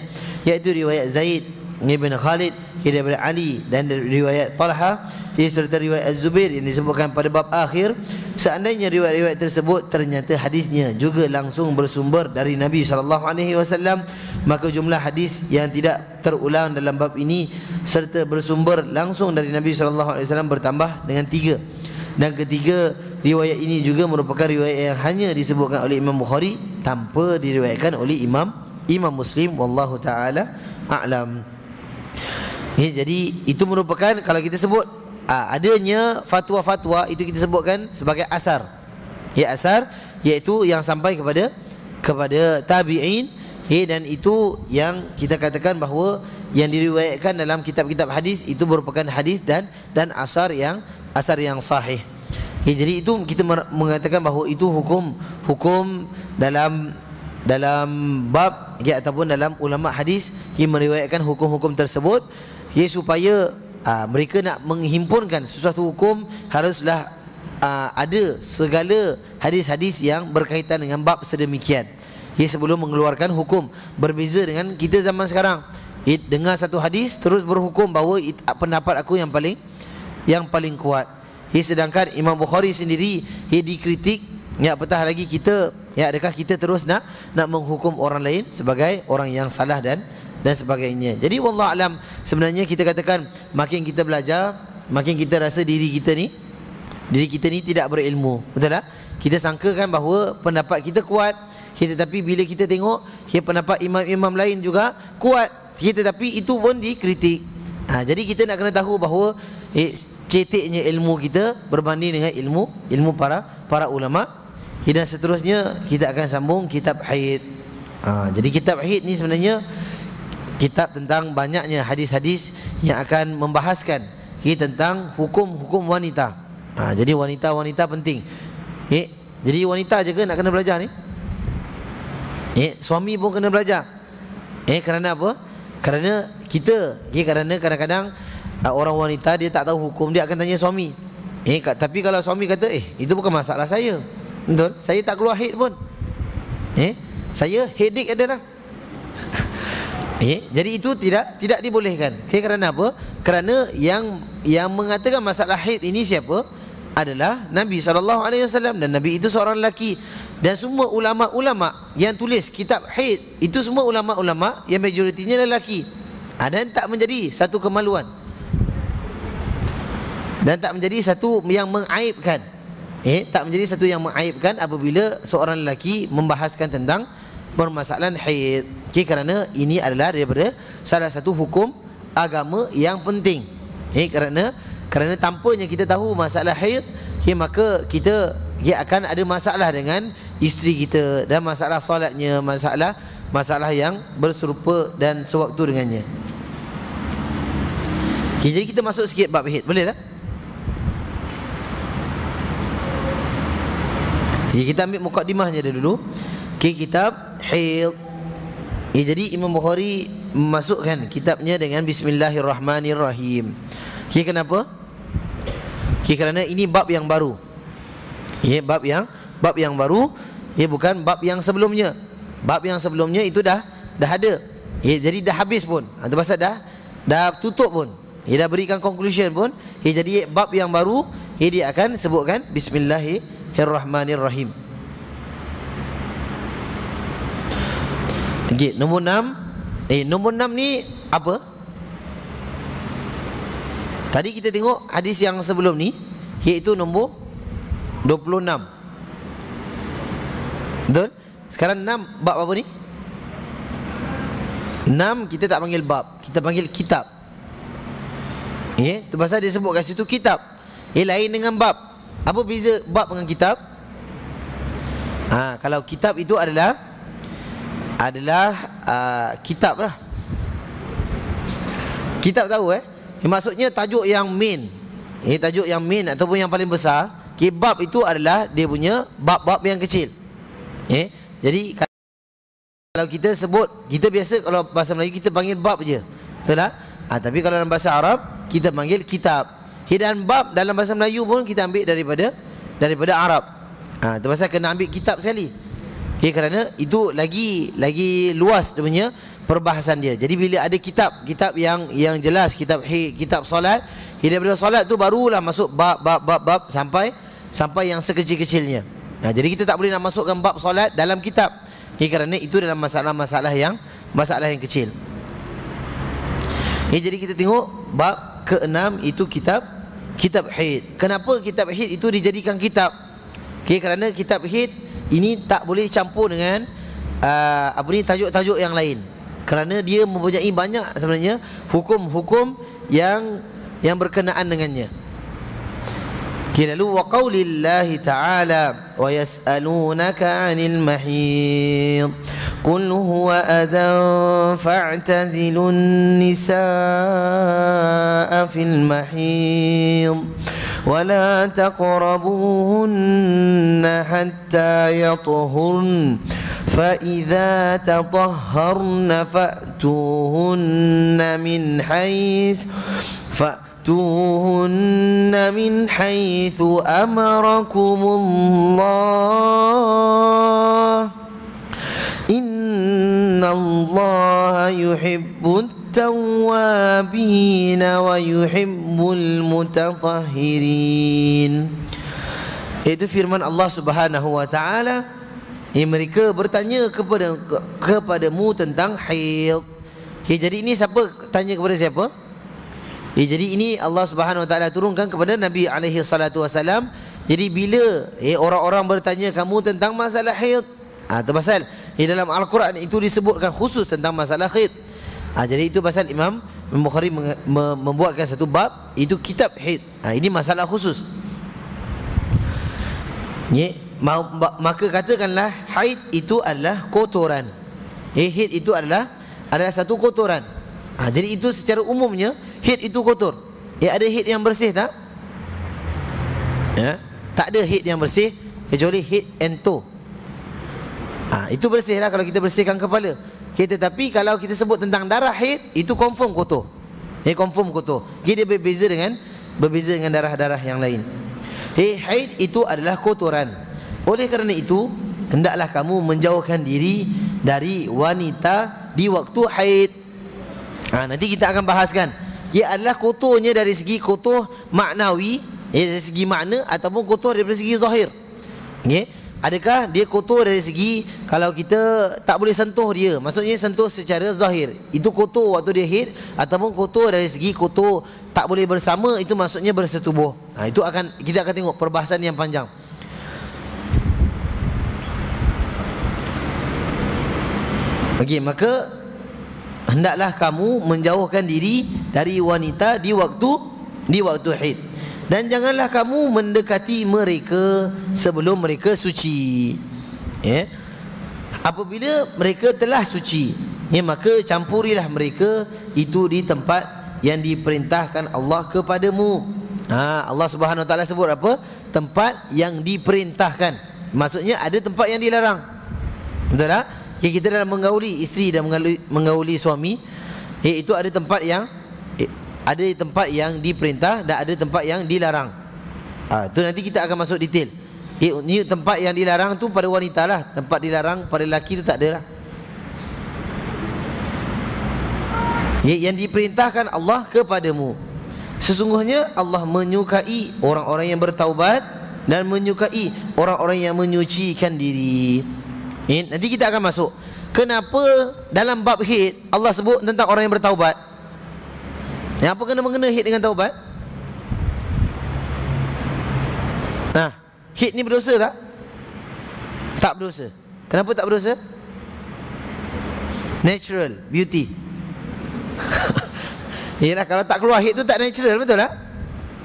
iaitu riwayat Zaid bin Khalid daripada Ali, dan riwayat Talha serta riwayat Az-Zubair yang disebutkan pada bab akhir. Seandainya riwayat-riwayat tersebut ternyata hadisnya juga langsung bersumber dari Nabi SAW, maka jumlah hadis yang tidak terulang dalam bab ini serta bersumber langsung dari Nabi SAW bertambah dengan 3. Dan ketiga, riwayat ini juga merupakan riwayat yang hanya disebutkan oleh Imam Bukhari tanpa diriwayatkan oleh Imam Muslim. Wallahu ta'ala a'lam. Jadi itu merupakan, kalau kita sebut adanya fatwa-fatwa, itu kita sebutkan sebagai asar. Asar iaitu yang sampai kepada tabi'in, dan itu yang kita katakan bahawa yang diriwayatkan dalam kitab-kitab hadis itu merupakan hadis dan asar yang sahih. Jadi itu kita mengatakan bahawa itu hukum dalam bab ataupun dalam ulama hadis yang meriwayatkan hukum-hukum tersebut, supaya mereka nak menghimpunkan sesuatu hukum haruslah ada segala hadis-hadis yang berkaitan dengan bab sedemikian. Sebelum mengeluarkan hukum. Berbeza dengan kita zaman sekarang, dengar satu hadis terus berhukum bahawa pendapat aku yang paling kuat. Sedangkan Imam Bukhari sendiri dikritik, apatah lagi kita, adakah kita terus nak menghukum orang lain sebagai orang yang salah dan sebagainya. Jadi wallahu alam, sebenarnya kita katakan makin kita belajar, makin kita rasa diri kita ni tidak berilmu. Betul tak? Kita sangkakan bahawa pendapat kita kuat, tetapi bila kita tengok pendapat imam-imam lain juga kuat, tetapi itu pun dikritik. Jadi kita nak kena tahu bahawa ceteknya ilmu kita berbanding dengan ilmu para ulama. Dan seterusnya kita akan sambung kitab haid. Jadi kitab haid ni sebenarnya kitab tentang banyaknya hadis-hadis yang akan membahaskan tentang hukum-hukum wanita. Jadi wanita-wanita penting. Jadi wanita je ke nak kena belajar ni? Suami pun kena belajar. Kerana apa? Kerana kita, kerana kadang-kadang orang wanita dia tak tahu hukum, dia akan tanya suami. Tapi kalau suami kata, itu bukan masalah saya, betul, saya tak keluar haid pun, saya headache ada dah. Jadi itu tidak dibolehkan. Kerana apa? Kerana yang mengatakan masalah haid ini siapa? Adalah Nabi SAW, dan Nabi itu seorang lelaki. Dan semua ulama-ulama yang tulis kitab haid itu semua ulama-ulama yang majoritinya lelaki. Dan tak menjadi satu kemaluan, dan tak menjadi satu yang mengaibkan. Tak menjadi satu yang mengaibkan apabila seorang lelaki membahaskan tentang permasalahan haid. Kerana ini adalah daripada salah satu hukum agama yang penting. Kerana tanpanya kita tahu masalah haid, maka kita akan ada masalah dengan isteri kita, dan masalah solatnya, masalah yang berserupa dan sewaktu dengannya. Jadi kita masuk sikit bab haid, boleh tak? Kita ambil mukadimahnya dulu. Kitab haid. Jadi Imam Bukhari memasukkan kitabnya dengan Bismillahirrahmanirrahim. Kenapa? Kerana ini bab yang baru. Bab yang baru, bukan bab yang sebelumnya. Bab yang sebelumnya itu dah ada. Jadi dah habis pun. Itu pasal dah tutup pun. Dah berikan conclusion pun. Jadi bab yang baru, dia akan sebutkan Bismillahirrahmanirrahim. Nombor 6. Nombor 6 ni apa? Tadi kita tengok hadis yang sebelum ni, iaitu nombor 26. Betul? Sekarang 6, bab apa ni? 6 kita tak panggil bab, kita panggil kitab. Itu pasal dia sebut kat situ kitab. Lain dengan bab. Apa beza bab dengan kitab? Kalau kitab itu adalah kitab lah. Kitab tahu maksudnya tajuk yang main. Tajuk yang main ataupun yang paling besar. Bab itu adalah dia punya bab-bab yang kecil. Jadi kalau kita sebut, kita biasa kalau bahasa Melayu kita panggil bab je, betul tak? Tapi kalau dalam bahasa Arab kita panggil kitab. Dan bab dalam bahasa Melayu pun kita ambil daripada Arab. Itu pasal kena ambil kitab sekali. Kerana itu lagi luas dia punya perbahasan dia. Jadi bila ada kitab yang jelas, kitab solat, daripada solat tu barulah masuk bab sampai yang sekecil-kecilnya. Jadi kita tak boleh nak masukkan bab solat dalam kitab. Kerana itu dalam masalah yang kecil. Jadi kita tengok bab ke-6 itu kitab haid. Kenapa kitab haid itu dijadikan kitab? Kerana kitab haid ini tak boleh campur dengan tajuk-tajuk yang lain. Kerana dia mempunyai banyak sebenarnya hukum-hukum yang berkenaan dengannya. Lalu wa qaulillahi ta'ala wa yas'alunaka 'anil mahid qul huwa adan fa'tazilun nisaa fil mahid ولا تقربوهن حتى يطهرن فإذا تطهرن فأتوهن من حيث أمركم الله إن الله يحب التوابين ويحب المتطهرين. Itu firman Allah Subhanahu wa taala, mereka bertanya kepadamu tentang haid. Jadi ini siapa tanya kepada siapa? Jadi ini Allah Subhanahu wa taala turunkan kepada Nabi alaihi salatu wasalam. Jadi bila orang-orang bertanya kamu tentang masalah haid, itu pasal dalam Al-Quran itu disebutkan khusus tentang masalah haid. Jadi itu pasal Imam Bukhari membuatkan satu bab, itu kitab haid. Ini masalah khusus. Maka katakanlah haid itu adalah kotoran. Haid itu adalah satu kotoran. Jadi itu secara umumnya haid itu kotor. Ada haid yang bersih tak? Tak ada haid yang bersih kecuali haid ento. Itu bersih lah kalau kita bersihkan kepala. Tetapi kalau kita sebut tentang darah haid, itu confirm kotor. confirm kotor. Dia berbeza dengan darah-darah yang lain. Haid itu adalah kotoran. Oleh kerana itu, hendaklah kamu menjauhkan diri dari wanita di waktu haid. Nanti kita akan bahaskan. Ia adalah kotornya dari segi kotor maknawi, dari segi makna, ataupun kotor dari segi zahir. Adakah dia kotor dari segi kalau kita tak boleh sentuh dia, maksudnya sentuh secara zahir, itu kotor waktu dia haid, ataupun kotor dari segi kotor tak boleh bersama, itu maksudnya bersetubuh. Itu kita akan tengok perbahasan yang panjang. Okey, maka hendaklah kamu menjauhkan diri dari wanita di waktu haid, dan janganlah kamu mendekati mereka sebelum mereka suci. Apabila mereka telah suci, maka campurilah mereka itu di tempat yang diperintahkan Allah kepadamu. Allah Subhanahu Wa Taala sebut apa? Tempat yang diperintahkan. Maksudnya ada tempat yang dilarang. Betul tak? Kita dalam menggauli isteri dan menggauli suami, itu ada tempat yang diperintah dan ada tempat yang dilarang. Itu nanti kita akan masuk detail. Ini tempat yang dilarang tu pada wanita lah, tempat dilarang pada lelaki tu tak ada lah. Yang diperintahkan Allah kepadamu. Sesungguhnya Allah menyukai orang-orang yang bertaubat dan menyukai orang-orang yang menyucikan diri. Nanti kita akan masuk. Kenapa dalam bab haid Allah sebut tentang orang yang bertaubat? Apa kena-mengena haid dengan taubat? Haid ni berdosa tak? Tak berdosa. Kenapa tak berdosa? Natural beauty. Yalah, kalau tak keluar haid tu tak natural, betul tak?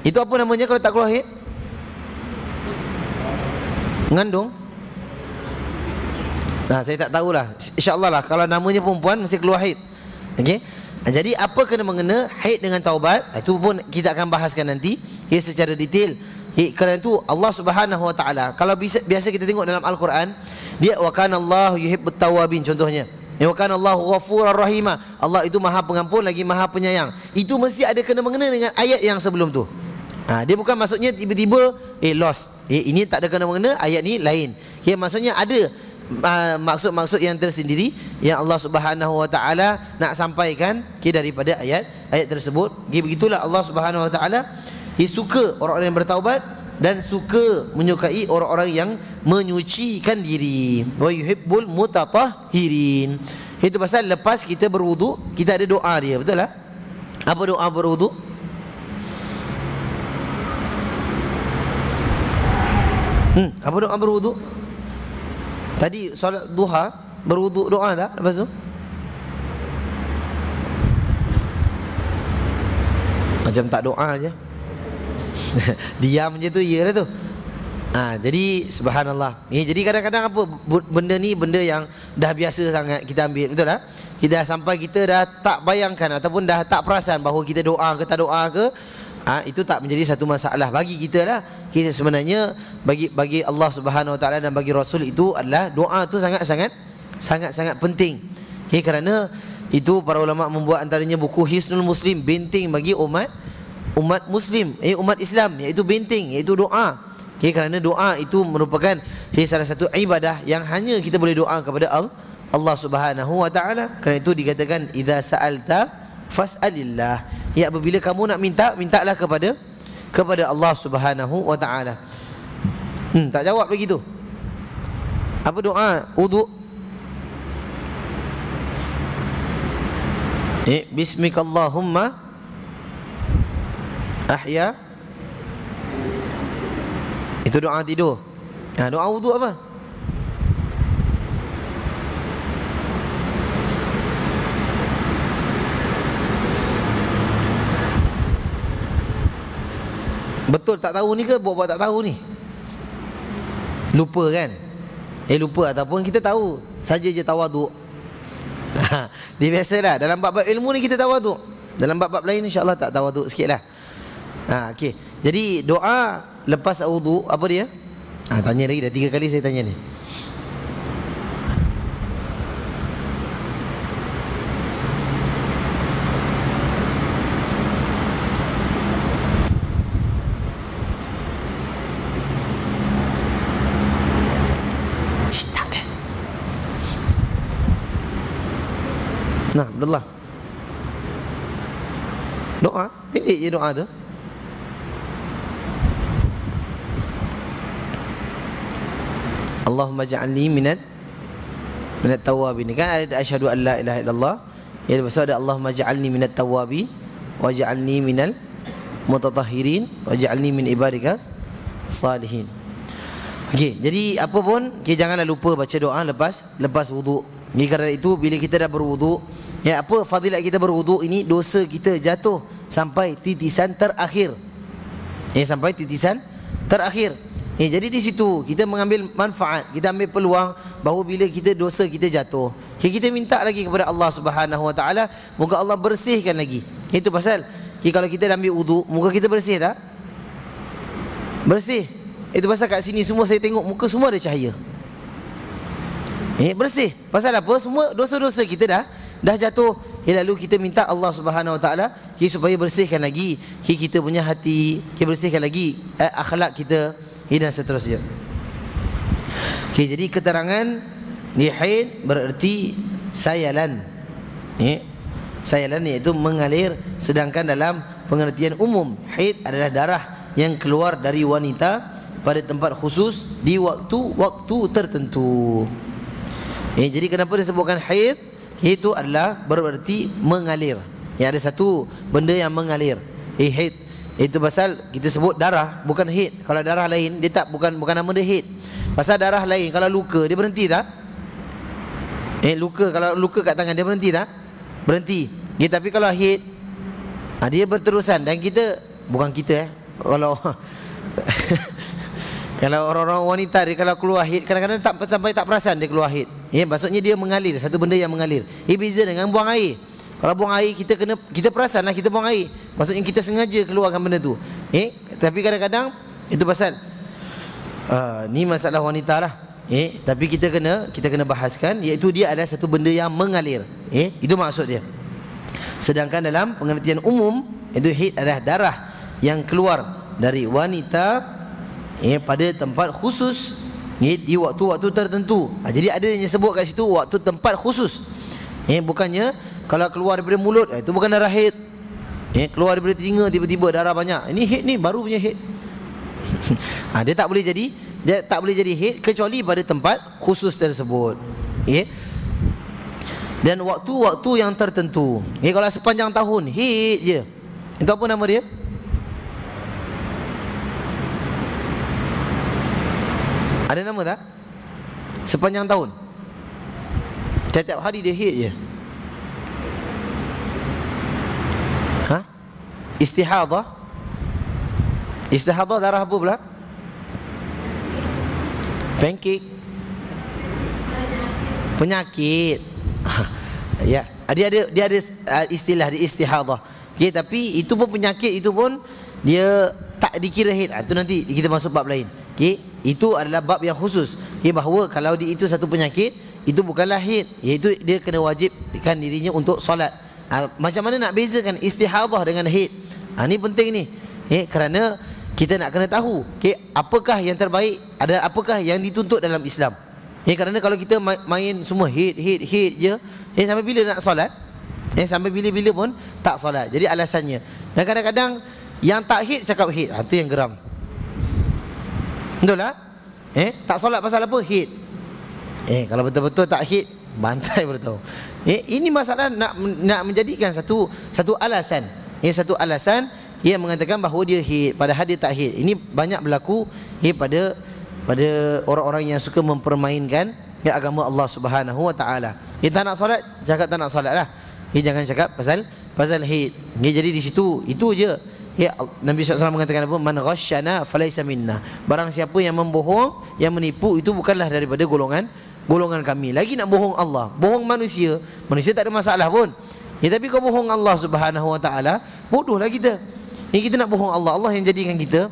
Itu apa namanya kalau tak keluar haid? Mengandung. Saya tak tahulah. InsyaAllah lah, kalau namanya perempuan mesti keluar haid. Okey. Jadi apa kena mengena haid dengan taubat? Itu pun kita akan bahaskan nanti secara detail. Kerana itu Allah Subhanahu Wa Taala, kalau biasa kita tengok dalam Al-Quran, dia wa kana Allahu yuhibbut tawabin, contohnya. Wa kana Allahu ghafurur rahima. Allah itu Maha Pengampun lagi Maha Penyayang. Itu mesti ada kena mengena dengan ayat yang sebelum tu. Dia bukan maksudnya tiba-tiba lost. Ini tak ada kena mengena, ayat ni lain. Maksudnya ada maksud-maksud yang tersendiri yang Allah Subhanahu Wa Taala nak sampaikan daripada ayat tersebut. Begitulah Allah Subhanahu Wa Taala, Dia suka orang-orang yang bertaubat dan suka menyukai orang-orang yang menyucikan diri. Wa yuhibbul mutatahhirin. Itu pasal lepas kita berwuduk, kita ada doa dia, betul tak? Apa doa berwuduk? Apa doa berwuduk? Tadi solat duha berwuduk doa tak lepas tu? Macam tak doa je. Diam je tu, ya lah tu. Jadi subhanallah. Jadi kadang-kadang apa benda ni, benda yang dah biasa sangat kita ambil, betul tak? Kita dah sampai kita dah tak bayangkan ataupun dah tak perasan bahawa kita doa ke tak doa ke, itu tak menjadi satu masalah bagi kita lah. Kita sebenarnya bagi Allah Subhanahu Wa Taala dan bagi Rasul itu adalah doa tu sangat penting. Kerana itu para ulama membuat antaranya buku Hisnul Muslim, benteng bagi umat Muslim, umat Islam, iaitu benteng, iaitu doa. Kerana doa itu merupakan salah satu ibadah yang hanya kita boleh doa kepada Allah Subhanahu Wa Taala. Kerana itu dikatakan idza sa'alta fas'alillah. Apabila kamu nak minta, mintalah kepada Allah Subhanahu Wa Taala. Tak jawab lagi tu. Apa doa wuduk? Bismikallahumma ahya. Itu doa tidur. Doa wuduk apa? Betul tak tahu ni ke buat-buat tak tahu ni? Lupa kan? Lupa ataupun kita tahu saja je tawaduk. Dia biasalah dalam bab-bab ilmu ni kita tawaduk. Dalam bab-bab lain insya-Allah tak tawaduk sikitlah. Okey. Jadi doa lepas wuduk apa dia? Tanya lagi, dah 3 kali saya tanya ni. Nah, Abdullah. Doa, pendek je doa tu. Allahumma ja'alni minat tawwabin. Kan ada asyhadu an la ilaha illallah. Ya, lepas tu ada Allahumma ja'alni minat tawwabin wa ja'alni minal mutatahhirin wa ja'alni min ibadikas salihin. Okey, jadi apa pun janganlah lupa baca doa lepas wuduk. Ni kerana itu bila kita dah berwuduk, ya, apa fadilat kita berwuduk ini, dosa kita jatuh sampai titisan terakhir. Sampai titisan terakhir. Jadi di situ kita mengambil manfaat, kita ambil peluang bahawa bila kita dosa kita jatuh, kita minta lagi kepada Allah Subhanahu Wa Taala, moga Allah bersihkan lagi. Itu pasal kalau kita dah ambil wuduk, muka kita bersih tak? Bersih. Itu pasal kat sini semua saya tengok muka semua ada cahaya. Bersih. Pasal apa? Semua dosa-dosa kita dah jatuh. Lalu kita minta Allah Subhanahu Wa Taala supaya bersihkan lagi kita punya hati, bersihkan lagi akhlak kita, dan seterusnya. Jadi keterangan haid bererti sayalan. Sayalan iaitu mengalir, sedangkan dalam pengertian umum haid adalah darah yang keluar dari wanita pada tempat khusus di waktu tertentu. Jadi kenapa disebutkan haid? Itu adalah bererti mengalir. Ada satu benda yang mengalir. Haid itu pasal kita sebut darah, bukan haid. Kalau darah lain dia bukan nama dia haid. Pasal darah lain, kalau luka dia berhenti tak? Kalau luka kat tangan dia berhenti tak? Berhenti. Tapi kalau haid dia berterusan. Dan kita, bukan kita kalau kalau orang-orang wanita dia kalau keluar haid, kadang-kadang sampai tak perasan dia keluar haid. Maksudnya dia mengalir, satu benda yang mengalir. Beza dengan buang air. Kalau buang air kita perasanlah kita buang air. Maksudnya kita sengaja keluarkan benda tu. Tapi kadang-kadang itu pasal ni masalah wanita lah. Tapi kita kena bahaskan, iaitu dia adalah satu benda yang mengalir. Itu maksud dia. Sedangkan dalam pengertian umum, itu haid adalah darah yang keluar dari wanita pada tempat khusus, di waktu-waktu tertentu. Jadi ada yang sebut kat situ waktu tempat khusus. Bukannya kalau keluar daripada mulut, itu bukan darah haid. Keluar daripada telinga tiba-tiba darah banyak, ini haid, ni baru punya haid. Dia tak boleh jadi haid kecuali pada tempat khusus tersebut. Dan waktu-waktu yang tertentu. Kalau sepanjang tahun haid je, itu apa nama dia? Ada nama tak? Sepanjang tahun, tiap-tiap hari dia haid je. Istihadah. Istihadah darah apa pula? Pancake. Penyakit. Ya, dia ada istilah di istihadah. Tapi itu pun penyakit, itu pun dia tak dikira haid. Itu nanti kita masuk bab lain. Itu adalah bab yang khusus. Bahawa kalau itu satu penyakit, itu bukanlah haid, iaitu dia kena wajibkan dirinya untuk solat. Macam mana nak bezakan istihadah dengan haid? Ini penting ni. Kerana kita nak kena tahu apakah yang terbaik, apakah yang dituntut dalam Islam. Kerana kalau kita main semua haid je, sampai bila nak solat? Sampai bila-bila pun tak solat. Jadi alasannya. Dan kadang-kadang yang tak haid cakap haid. Itu yang geram. Betul lah? Tak solat pasal apa? Haid. Kalau betul-betul tak haid, bantai betul. Ini masalah nak menjadikan satu alasan. Satu alasan yang mengatakan bahawa dia haid padahal dia tak haid. Ini banyak berlaku pada orang-orang yang suka mempermainkan agama Allah Subhanahu Wa Taala. Tak nak solat, cakap tak nak solat lah. Jangan cakap pasal haid. Jadi di situ itu je. Nabi SAW mengatakan apa? Man ghasyana falaysa minna. Barang siapa yang membohong, yang menipu, itu bukanlah daripada golongan kami. Lagi nak bohong Allah, bohong manusia tak ada masalah pun. Tapi kau bohong Allah Subhanahu Wa Taala, bodohlah kita. Kita nak bohong Allah, Allah yang jadikan kita,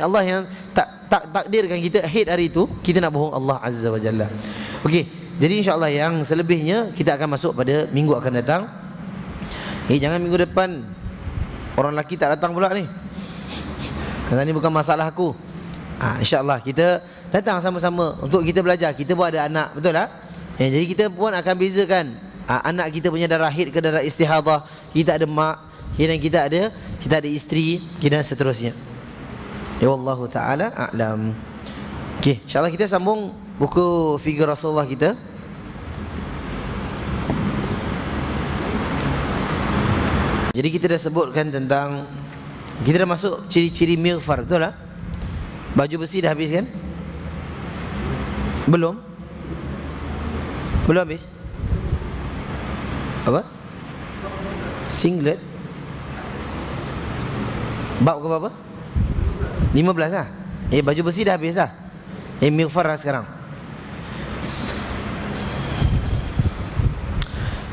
Allah yang takdirkan kita haid hari itu, kita nak bohong Allah Azza wa Jalla. Okey, jadi insya-Allah yang selebihnya kita akan masuk pada minggu akan datang. Jangan minggu depan orang lelaki tak datang pula ni. Karena ni bukan masalah aku. InsyaAllah kita datang sama-sama untuk kita belajar. Kita pun ada anak, betul tak? Jadi kita pun akan bezakan anak kita punya darah haid ke darah istihadah, kita ada mak, dan kita ada isteri, dan seterusnya. Ya wallahu taala a'lam. Okey, insya-Allah kita sambung buku figure Rasulullah kita. Jadi kita dah sebutkan tentang, kita dah masuk ciri-ciri mighfar, betul tak? Baju besi dah habis kan? Belum? Belum habis? Apa? Singlet? Bab ke berapa? 15 lah. Baju besi dah habis lah. Mighfar lah sekarang.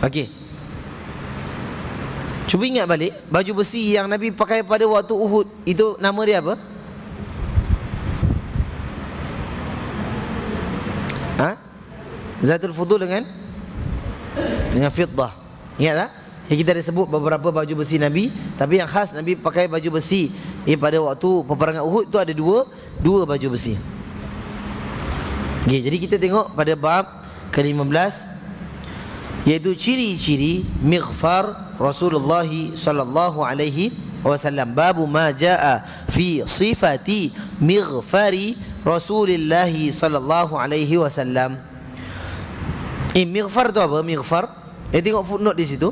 Okey. Cuba ingat balik, baju besi yang Nabi pakai pada waktu Uhud, itu nama dia apa? Zatul Fudul dengan fiddah. Ingat tak? Kita ada sebut beberapa baju besi Nabi, tapi yang khas Nabi pakai baju besi pada waktu peperangan Uhud itu ada dua baju besi. Jadi kita tengok pada bab ke-15, iaitu ciri-ciri mighfar Rasulullah sallallahu alaihi wasallam. Babu ma jaa fi sifati mighfari Rasulullah sallallahu alaihi wasallam. Mighfar tu apa? Mighfar, tengok footnote di situ.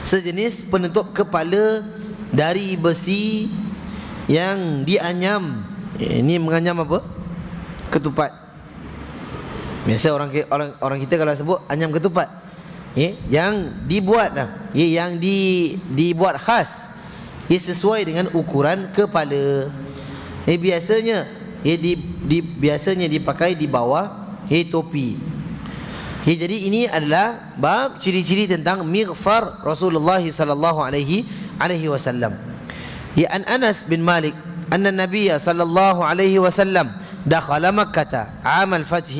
Sejenis penutup kepala dari besi yang dianyam. Ini menganyam apa? Ketupat. Biasa orang kita kalau sebut anyam ketupat, yang dibuat lah, yang dibuat khas, sesuai dengan ukuran kepala. Biasanya biasanya dipakai di bawah topi. Jadi ini adalah bab ciri-ciri tentang mighfar Rasulullah sallallahu alaihi wasallam. An Anas bin Malik anna Nabiy sallallahu alaihi wasallam dakhala Makkah 'am al-fath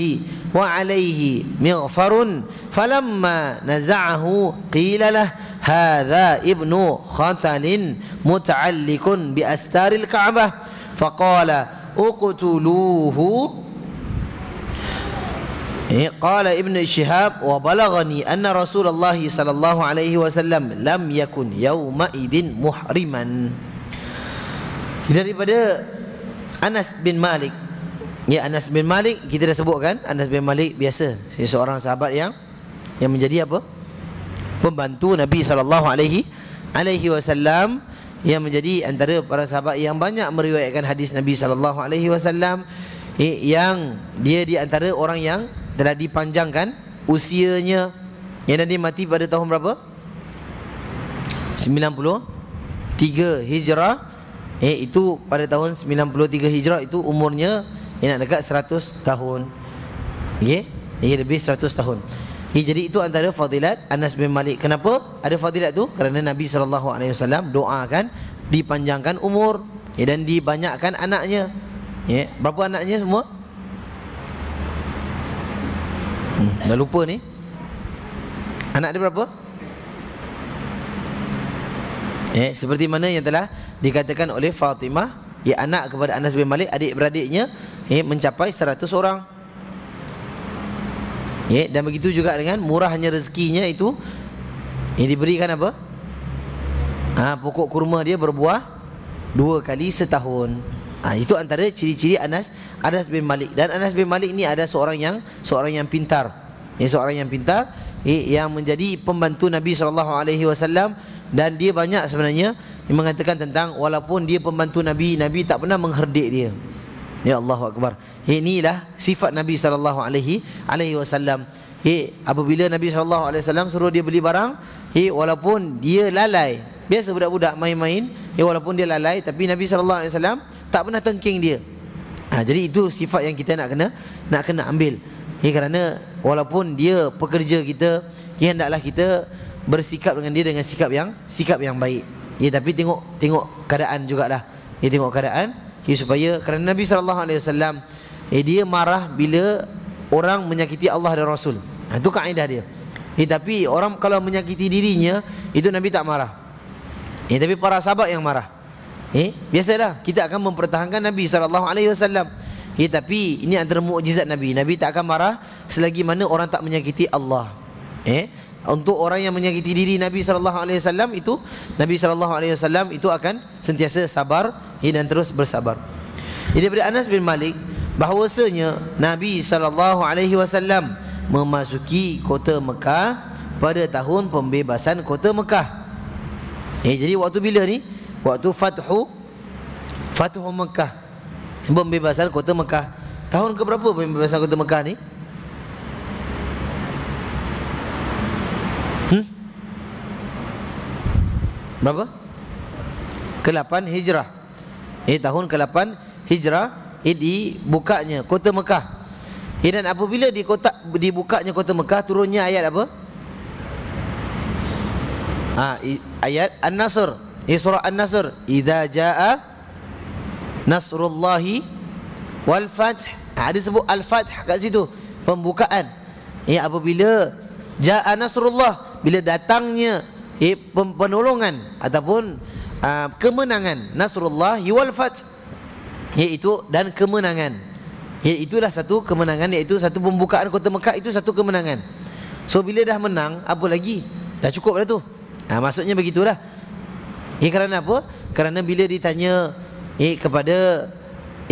wa alayhi mighfarun falamma naza'ahu qila lah hadha ibnu khatalin muta'alliqun bi astaril Ka'bah faqala uqtuluhu. Qala Ibn Shihab wa balaghani anna Rasulullah sallallahu alaihi wasallam lam yakun yawma idin muhriman. Daripada Anas bin Malik. Anas bin Malik kita dah sebutkan. Anas bin Malik biasa seorang sahabat yang menjadi apa? Pembantu Nabi sallallahu alaihi wasallam, yang menjadi antara para sahabat yang banyak meriwayatkan hadis Nabi sallallahu alaihi wasallam, yang dia di antara orang yang telah dipanjangkan usianya, yang dia mati pada tahun berapa? 93 Hijrah. Itu pada tahun 93 Hijrah itu umurnya nak dekat 100 tahun. Lebih 100 tahun. Jadi itu antara fadilat Anas bin Malik. Kenapa ada fadilat tu? Kerana Nabi SAW doakan dipanjangkan umur, dan dibanyakkan anaknya. Berapa anaknya semua? Dah lupa ni. Anak dia berapa? Seperti mana yang telah dikatakan oleh Fatimah, anak kepada Anas bin Malik, adik-beradiknya mencapai 100 orang. Dan begitu juga dengan murahnya rezekinya itu, diberikan apa? Pokok kurma dia berbuah 2 kali setahun. Itu antara ciri-ciri Anas bin Malik. Dan Anas bin Malik ni ada seorang yang pintar. Seorang yang pintar, yang menjadi pembantu Nabi SAW. Dan dia banyak sebenarnya yang mengatakan tentang, walaupun dia pembantu Nabi, Nabi tak pernah mengherdik dia. Ya Allahu Akbar. Inilah sifat Nabi SAW. Apabila Nabi SAW suruh dia beli barang, walaupun dia lalai, biasa budak-budak main-main, walaupun dia lalai, tapi Nabi SAW tak pernah tengking dia. Jadi itu sifat yang kita nak kena ambil. Kerana walaupun dia pekerja kita, hendaklah kita bersikap dengan dia dengan sikap yang baik. Tapi tengok keadaan jugalah. Tengok keadaan, supaya kerana Nabi SAW dia marah bila orang menyakiti Allah dan Rasul. Itu kaedah dia. Tapi orang kalau menyakiti dirinya, itu Nabi tak marah. Tapi para sahabat yang marah. Biasalah kita akan mempertahankan Nabi SAW. Tapi ini antara mukjizat Nabi. Nabi tak akan marah selagi mana orang tak menyakiti Allah. Untuk orang yang menyakiti diri Nabi SAW itu, Nabi SAW itu akan sentiasa sabar dan terus bersabar. Jadi daripada Anas bin Malik bahawasanya Nabi SAW memasuki kota Mekah pada tahun pembebasan kota Mekah. Jadi waktu bila ni? Waktu Fathu Mekah, pembebasan kota Mekah. Tahun ke berapa pembebasan kota Mekah ni? Berapa? Ke-8 Hijrah. Tahun ke-8 Hijrah dibukanya kota Mekah. Dan apabila dibukanya kota Mekah, turunnya ayat apa? Ayat An-Nasr. Surah An-Nasr. Idza jaa nasrullahi wal fath. Ada sebut al-fath kat situ, pembukaan. Apabila jaa nasrullah, bila datangnya penolongan ataupun kemenangan, nasrullahi wal fath, iaitu dan kemenangan. Itulah satu kemenangan, iaitu satu pembukaan kota Mekah, itu satu kemenangan. So bila dah menang, apa lagi? Dah cukup dah tu. Maksudnya begitulah. Kerana apa? Kerana bila ditanya kepada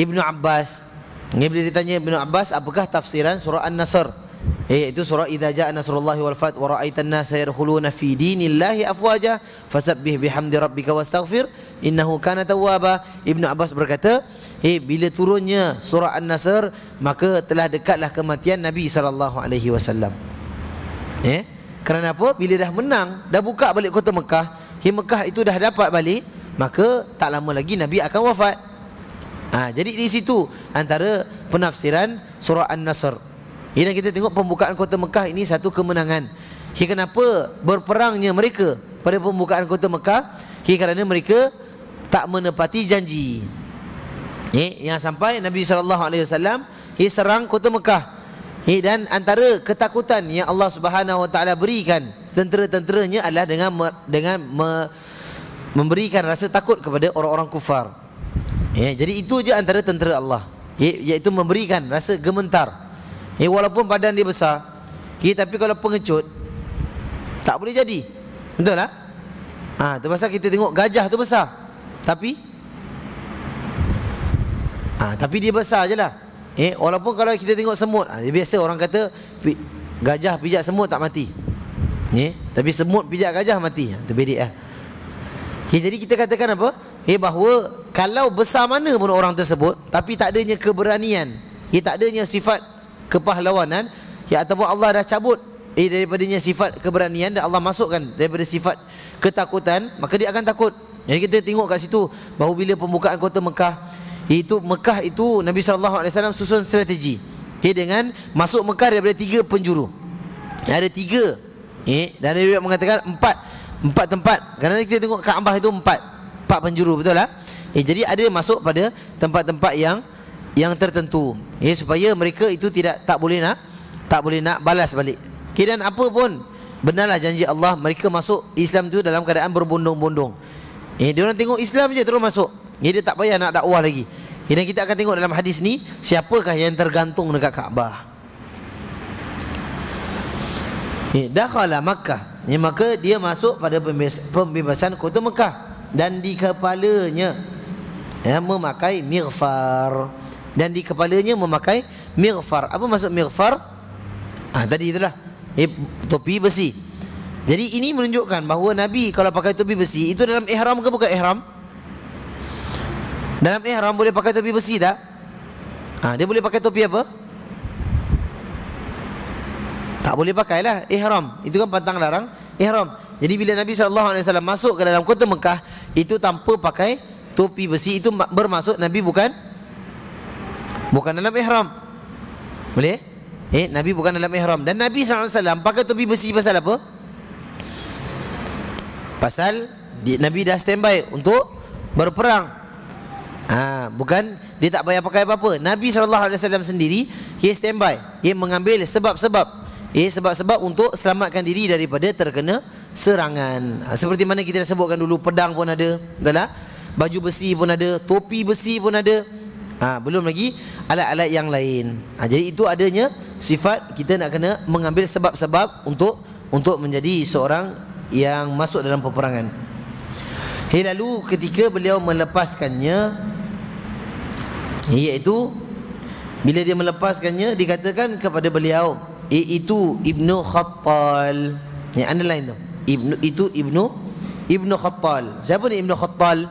Ibnu Abbas, bila ditanya Ibnu Abbas apakah tafsiran surah An-Nasr, iaitu surah idza jaa nasrullahi wal fath wa ra'aitan nasa yadkhuluna fi dinillahi afwaja fasabbih bihamdi rabbika wastaghfir innahu kana tawwaba. Ibnu Abbas berkata, bila turunnya surah An-Nasr, maka telah dekatlah kematian Nabi SAW. Kerana apa? Bila dah menang, dah buka balik kota Mekah, Mekah itu dah dapat balik, maka tak lama lagi Nabi akan wafat. Jadi di situ antara penafsiran surah An-Nasr. Dan kita tengok pembukaan kota Mekah ini satu kemenangan. Kenapa berperangnya mereka pada pembukaan kota Mekah? Kerana mereka tak menepati janji. Yang sampai Nabi SAW serang kota Mekah. Dan antara ketakutan yang Allah Subhanahu Wa Taala berikan tentera-tenteranya adalah dengan memberikan rasa takut kepada orang-orang kufar. Jadi itu je antara tentera Allah, iaitu memberikan rasa gemetar. Walaupun badan dia besar, tapi kalau pengecut tak boleh jadi. Betul tak? Tu pasal kita tengok gajah tu besar, tapi dia besar je lah. Walaupun kalau kita tengok semut, biasa orang kata gajah pijak semut tak mati. Tapi semut pijak gajah mati. Terbedik lah. Jadi kita katakan apa? Bahawa kalau besar mana pun orang tersebut, tapi tak adanya keberanian, tak adanya sifat kepahlawanan, ataupun Allah dah cabut daripadanya sifat keberanian dan Allah masukkan daripada sifat ketakutan, maka dia akan takut. Jadi kita tengok kat situ bahawa bila pembukaan kota Mekah itu Nabi SAW susun strategi dengan masuk Mekah daripada 3 penjuru. Ada 3 dan dia mengatakan 4 tempat. Kerana kita tengok Kaabah itu 4 penjuru, betul lah. Jadi ada masuk pada tempat-tempat yang tertentu, supaya mereka itu tak boleh nak balas balik. Dan apa pun benarlah janji Allah, mereka masuk Islam itu dalam keadaan berbondong-bondong. Dia orang tengok Islam je terus masuk. Dia tak payah nak dakwah lagi. Dan kita akan tengok dalam hadis ni, siapakah yang tergantung dekat Kaabah. Dakhala Makkah, maka dia masuk pada pembebasan kota Mekah. Dan di kepalanya memakai mighfar. Apa maksud mighfar? Tadi itulah, topi besi. Jadi ini menunjukkan bahawa Nabi kalau pakai topi besi itu dalam ihram ke bukan ihram? Dalam ihram boleh pakai topi besi tak? Dia boleh pakai topi apa? Tak boleh pakailah ihram. Itu kan pantang larang ihram. Jadi bila Nabi SAW masuk ke dalam kota Mekah, itu tanpa pakai topi besi, itu bermaksud Nabi bukan dalam ihram. Boleh? Nabi bukan dalam ihram. Dan Nabi SAW pakai topi besi pasal apa? Pasal Nabi dah standby untuk berperang. Bukan dia tak payah pakai apa-apa. Nabi SAW sendiri dia standby, dia mengambil sebab-sebab untuk selamatkan diri daripada terkena serangan. Seperti mana kita dah sebutkan dulu, pedang pun ada, betul tak? Baju besi pun ada, topi besi pun ada. Belum lagi alat-alat yang lain. Jadi itu adanya sifat kita nak kena mengambil sebab-sebab untuk untuk menjadi seorang yang masuk dalam peperangan. Lalu ketika beliau melepaskannya, iaitu bila dia melepaskannya, dikatakan kepada beliau, itu Ibnu Khattal. Yang underline tu, Ibnu Khattal. Siapa ni Ibnu Khattal?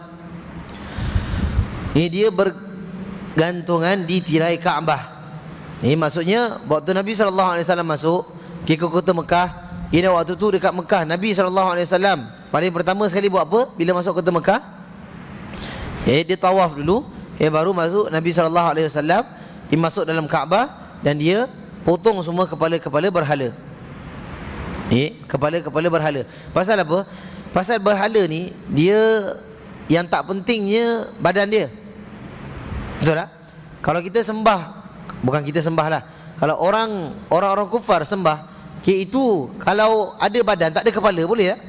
Dia bergantungan di tirai Kaabah. Ini maksudnya waktu Nabi SAW masuk ke kota Mekah, waktu tu dekat Mekah, Nabi SAW paling pertama sekali buat apa bila masuk kota Mekah? Dia tawaf dulu, baru masuk Nabi SAW. Dia masuk dalam Kaabah dan dia potong semua kepala-kepala berhala. Kepala-kepala berhala. Pasal apa? Pasal berhala ni, dia yang tak pentingnya badan dia. Betul tak? Kalau kita sembah, bukan kita sembah lah, kalau orang-orang kufar sembah, itu kalau ada badan tak ada kepala, boleh tak?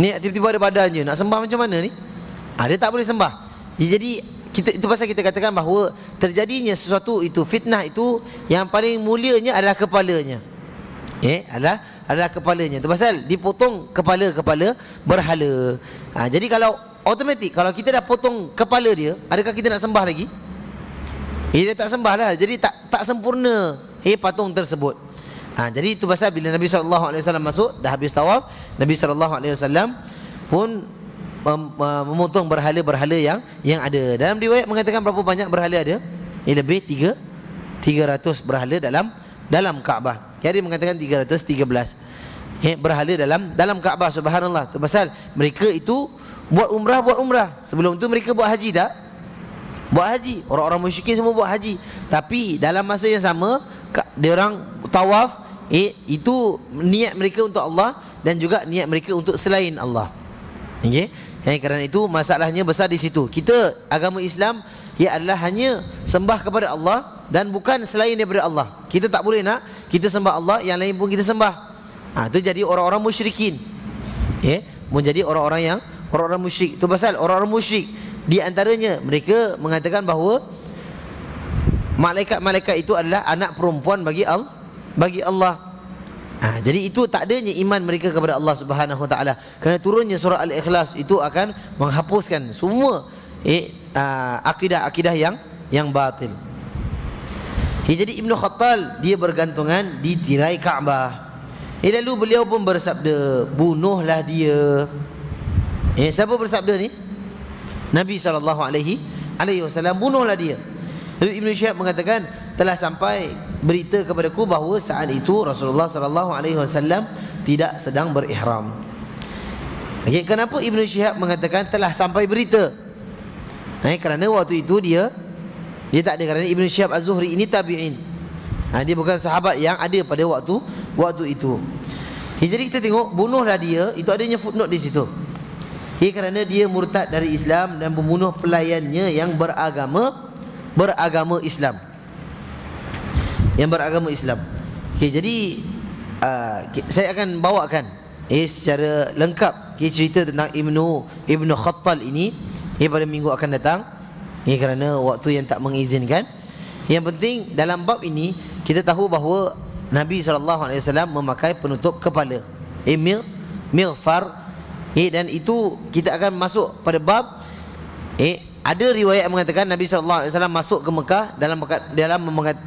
Ni tiba-tiba ada badan je, nak sembah macam mana ni? Dia tak boleh sembah. Jadi itu pasal kita katakan bahawa terjadinya sesuatu itu, fitnah itu, yang paling mulianya adalah kepalanya. Adalah kepalanya. Itu pasal dipotong kepala-kepala berhala. Jadi kalau automatik, kalau kita dah potong kepala dia, adakah kita nak sembah lagi? Dia tak sembah lah. Jadi tak sempurna patung tersebut. Jadi itu pasal bila Nabi SAW masuk, dah habis tawaf, Nabi SAW pun memotong berhala-berhala yang ada. Dalam riwayat mengatakan berapa banyak berhala ada? Lebih 300 berhala dalam Kaabah. Yang dia mengatakan 313 berhala dalam Kaabah. Subhanallah. Itu pasal mereka itu buat umrah. Sebelum tu mereka buat haji tak? Buat haji. Orang-orang musyrikin semua buat haji. Tapi dalam masa yang sama, dia orang tawaf, itu niat mereka untuk Allah dan juga niat mereka untuk selain Allah. Kerana itu masalahnya besar di situ. Kita agama Islam adalah hanya sembah kepada Allah dan bukan selain daripada Allah. Kita tak boleh nak kita sembah Allah, yang lain pun kita sembah. Itu jadi orang-orang musyrikin. Menjadi orang-orang musyrik. Itu pasal orang-orang musyrik, di antaranya mereka mengatakan bahawa malaikat-malaikat itu adalah anak perempuan bagi Allah. Jadi itu tak adanya iman mereka kepada Allah Subhanahu Wa Taala. Kerana turunnya surah Al-Ikhlas itu akan menghapuskan semua akidah-akidah yang batil. Jadi Ibnu Khattal dia bergantungan di tirai Kaabah. Lalu beliau pun bersabda, bunuhlah dia. Siapa bersabda ni? Nabi SAW. Bunuhlah dia. Lalu Ibn Syihab mengatakan, telah sampai berita kepadaku bahawa saat itu Rasulullah SAW tidak sedang berihram. Kenapa Ibn Syihab mengatakan telah sampai berita? Kerana waktu itu dia tak ada. Kerana Ibn Syihab Az-Zuhri ini tabi'in. Dia bukan sahabat yang ada pada waktu itu. Jadi kita tengok, bunuhlah dia, itu adanya footnote di situ. Kerana dia murtad dari Islam dan membunuh pelayannya yang beragama Islam. Jadi saya akan bawakan secara lengkap cerita tentang Ibnu Khattal ini pada minggu akan datang. Kerana waktu yang tak mengizinkan. Yang penting dalam bab ini kita tahu bahawa Nabi SAW memakai penutup kepala, mighfar. Dan itu kita akan masuk pada bab, ada riwayat mengatakan Nabi SAW masuk ke Mekah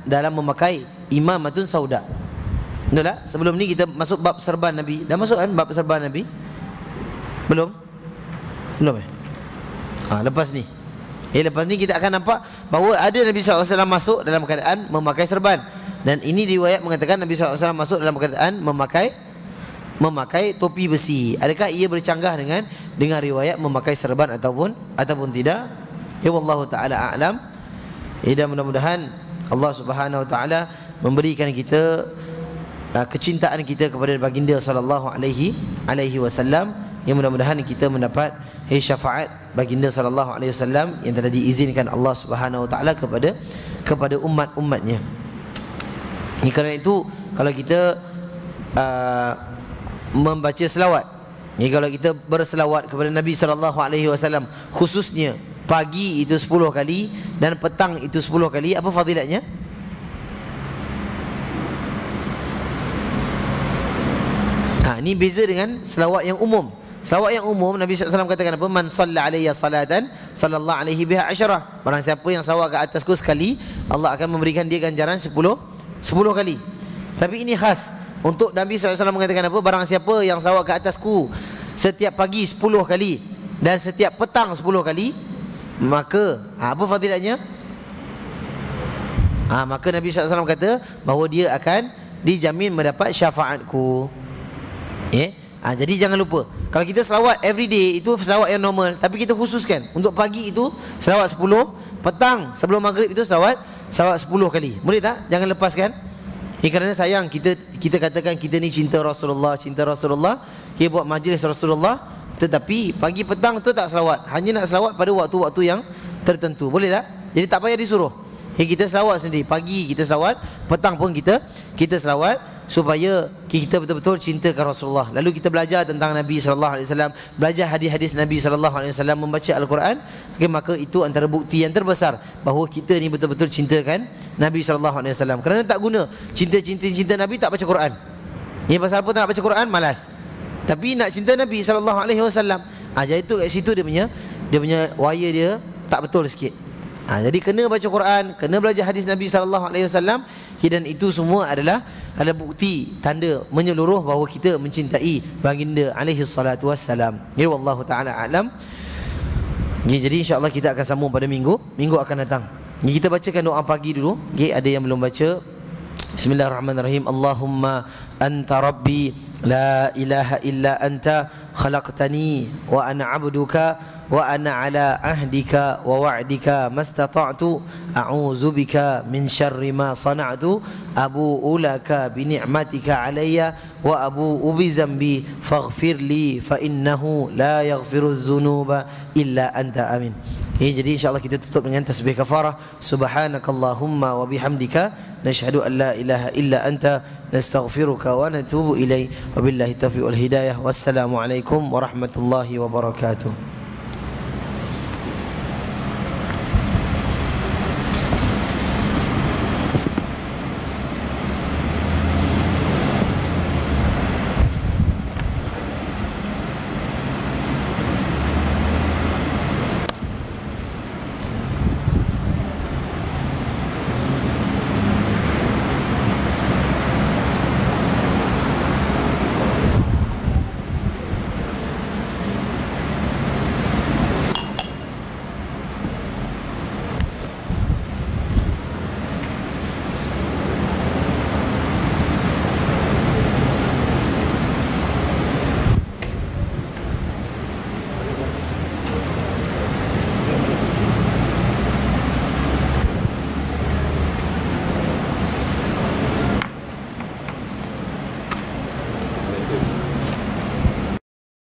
dalam memakai imamatun sauda. Betul tak? Sebelum ni kita masuk bab serban Nabi. Dah masuk kan bab serban Nabi? Belum? Lepas ni kita akan nampak bahawa ada Nabi SAW masuk dalam keadaan memakai serban. Dan ini riwayat mengatakan Nabi SAW masuk dalam keadaan memakai topi besi. Adakah ia bercanggah dengan riwayat memakai serban ataupun tidak? Wallahu taala a'lam. Dan mudah-mudahan Allah Subhanahu Wa Taala memberikan kita kecintaan kita kepada baginda sallallahu alaihi wasallam. Yang mudah-mudahan kita mendapat syafaat baginda sallallahu alaihi wasallam yang telah diizinkan Allah Subhanahu Wa Taala kepada umat-umatnya. Kerana itu kalau kita membaca selawat, kalau kita berselawat kepada Nabi SAW, khususnya pagi itu 10 kali dan petang itu 10 kali, apa fadilatnya? Ini beza dengan selawat yang umum. Selawat yang umum Nabi SAW katakan apa? Man shalla alayya salatan sallallahu alaihi biha asyarah. Barang siapa yang selawat ke atasku sekali, Allah akan memberikan dia ganjaran 10 kali. Tapi ini khas untuk Nabi SAW mengatakan apa? Barang siapa yang selawat ke atasku setiap pagi 10 kali dan setiap petang 10 kali, maka apa fadilatnya? Maka Nabi SAW kata bahawa dia akan dijamin mendapat syafaatku. Jadi jangan lupa, kalau kita selawat everyday itu selawat yang normal, tapi kita khususkan untuk pagi itu selawat 10, petang sebelum maghrib itu selawat 10 kali. Boleh tak? Jangan lepaskan. Kerana sayang kita katakan kita ni cinta Rasulullah, kita buat majlis Rasulullah, tetapi pagi petang tu tak selawat, hanya nak selawat pada waktu-waktu yang tertentu. Boleh tak? Jadi tak payah disuruh. Kita selawat sendiri. Pagi kita selawat, petang pun kita selawat, supaya kita betul-betul cintakan Rasulullah. Lalu kita belajar tentang Nabi SAW, belajar hadis-hadis Nabi SAW, membaca Al-Quran. Maka itu antara bukti yang terbesar bahawa kita ni betul-betul cintakan Nabi SAW. Kerana tak guna cinta Nabi tak baca Quran. Pasal apa tak nak baca Quran? Malas. Tapi nak cinta Nabi SAW, jadi itu kat situ dia punya wire dia tak betul sikit. Jadi kena baca Quran, kena belajar hadis Nabi SAW, dan itu semua adalah bukti tanda menyeluruh bahawa kita mencintai baginda alaihi salatu wassalam. Wallahu taala alam. Jadi insya-Allah kita akan sambung pada minggu akan datang. Kita bacakan doa pagi dulu. Ada yang belum baca. Bismillahirrahmanirrahim. Allahumma anta rabbi la ilaha illa anta khalaqtani wa ana 'abduka wa ana ala ahdika wa wa'dika mastata'tu a'udzu bika min syarri ma sana'tu abu'u laka bi ni'matika alayya wa abu'u bi dhanbi faghfir li fa innahu la yaghfiru dzunuba illa anta. Amin. Jadi insya-Allah kita tutup dengan tasbih kafarah. Subhanakallahumma wa bihamdika nashhadu an la ilaha illa anta nastaghfiruka wa natubu ilaik. Wabillahi taufiq wal hidayah. Wassalamu alaikum warahmatullahi wabarakatuh.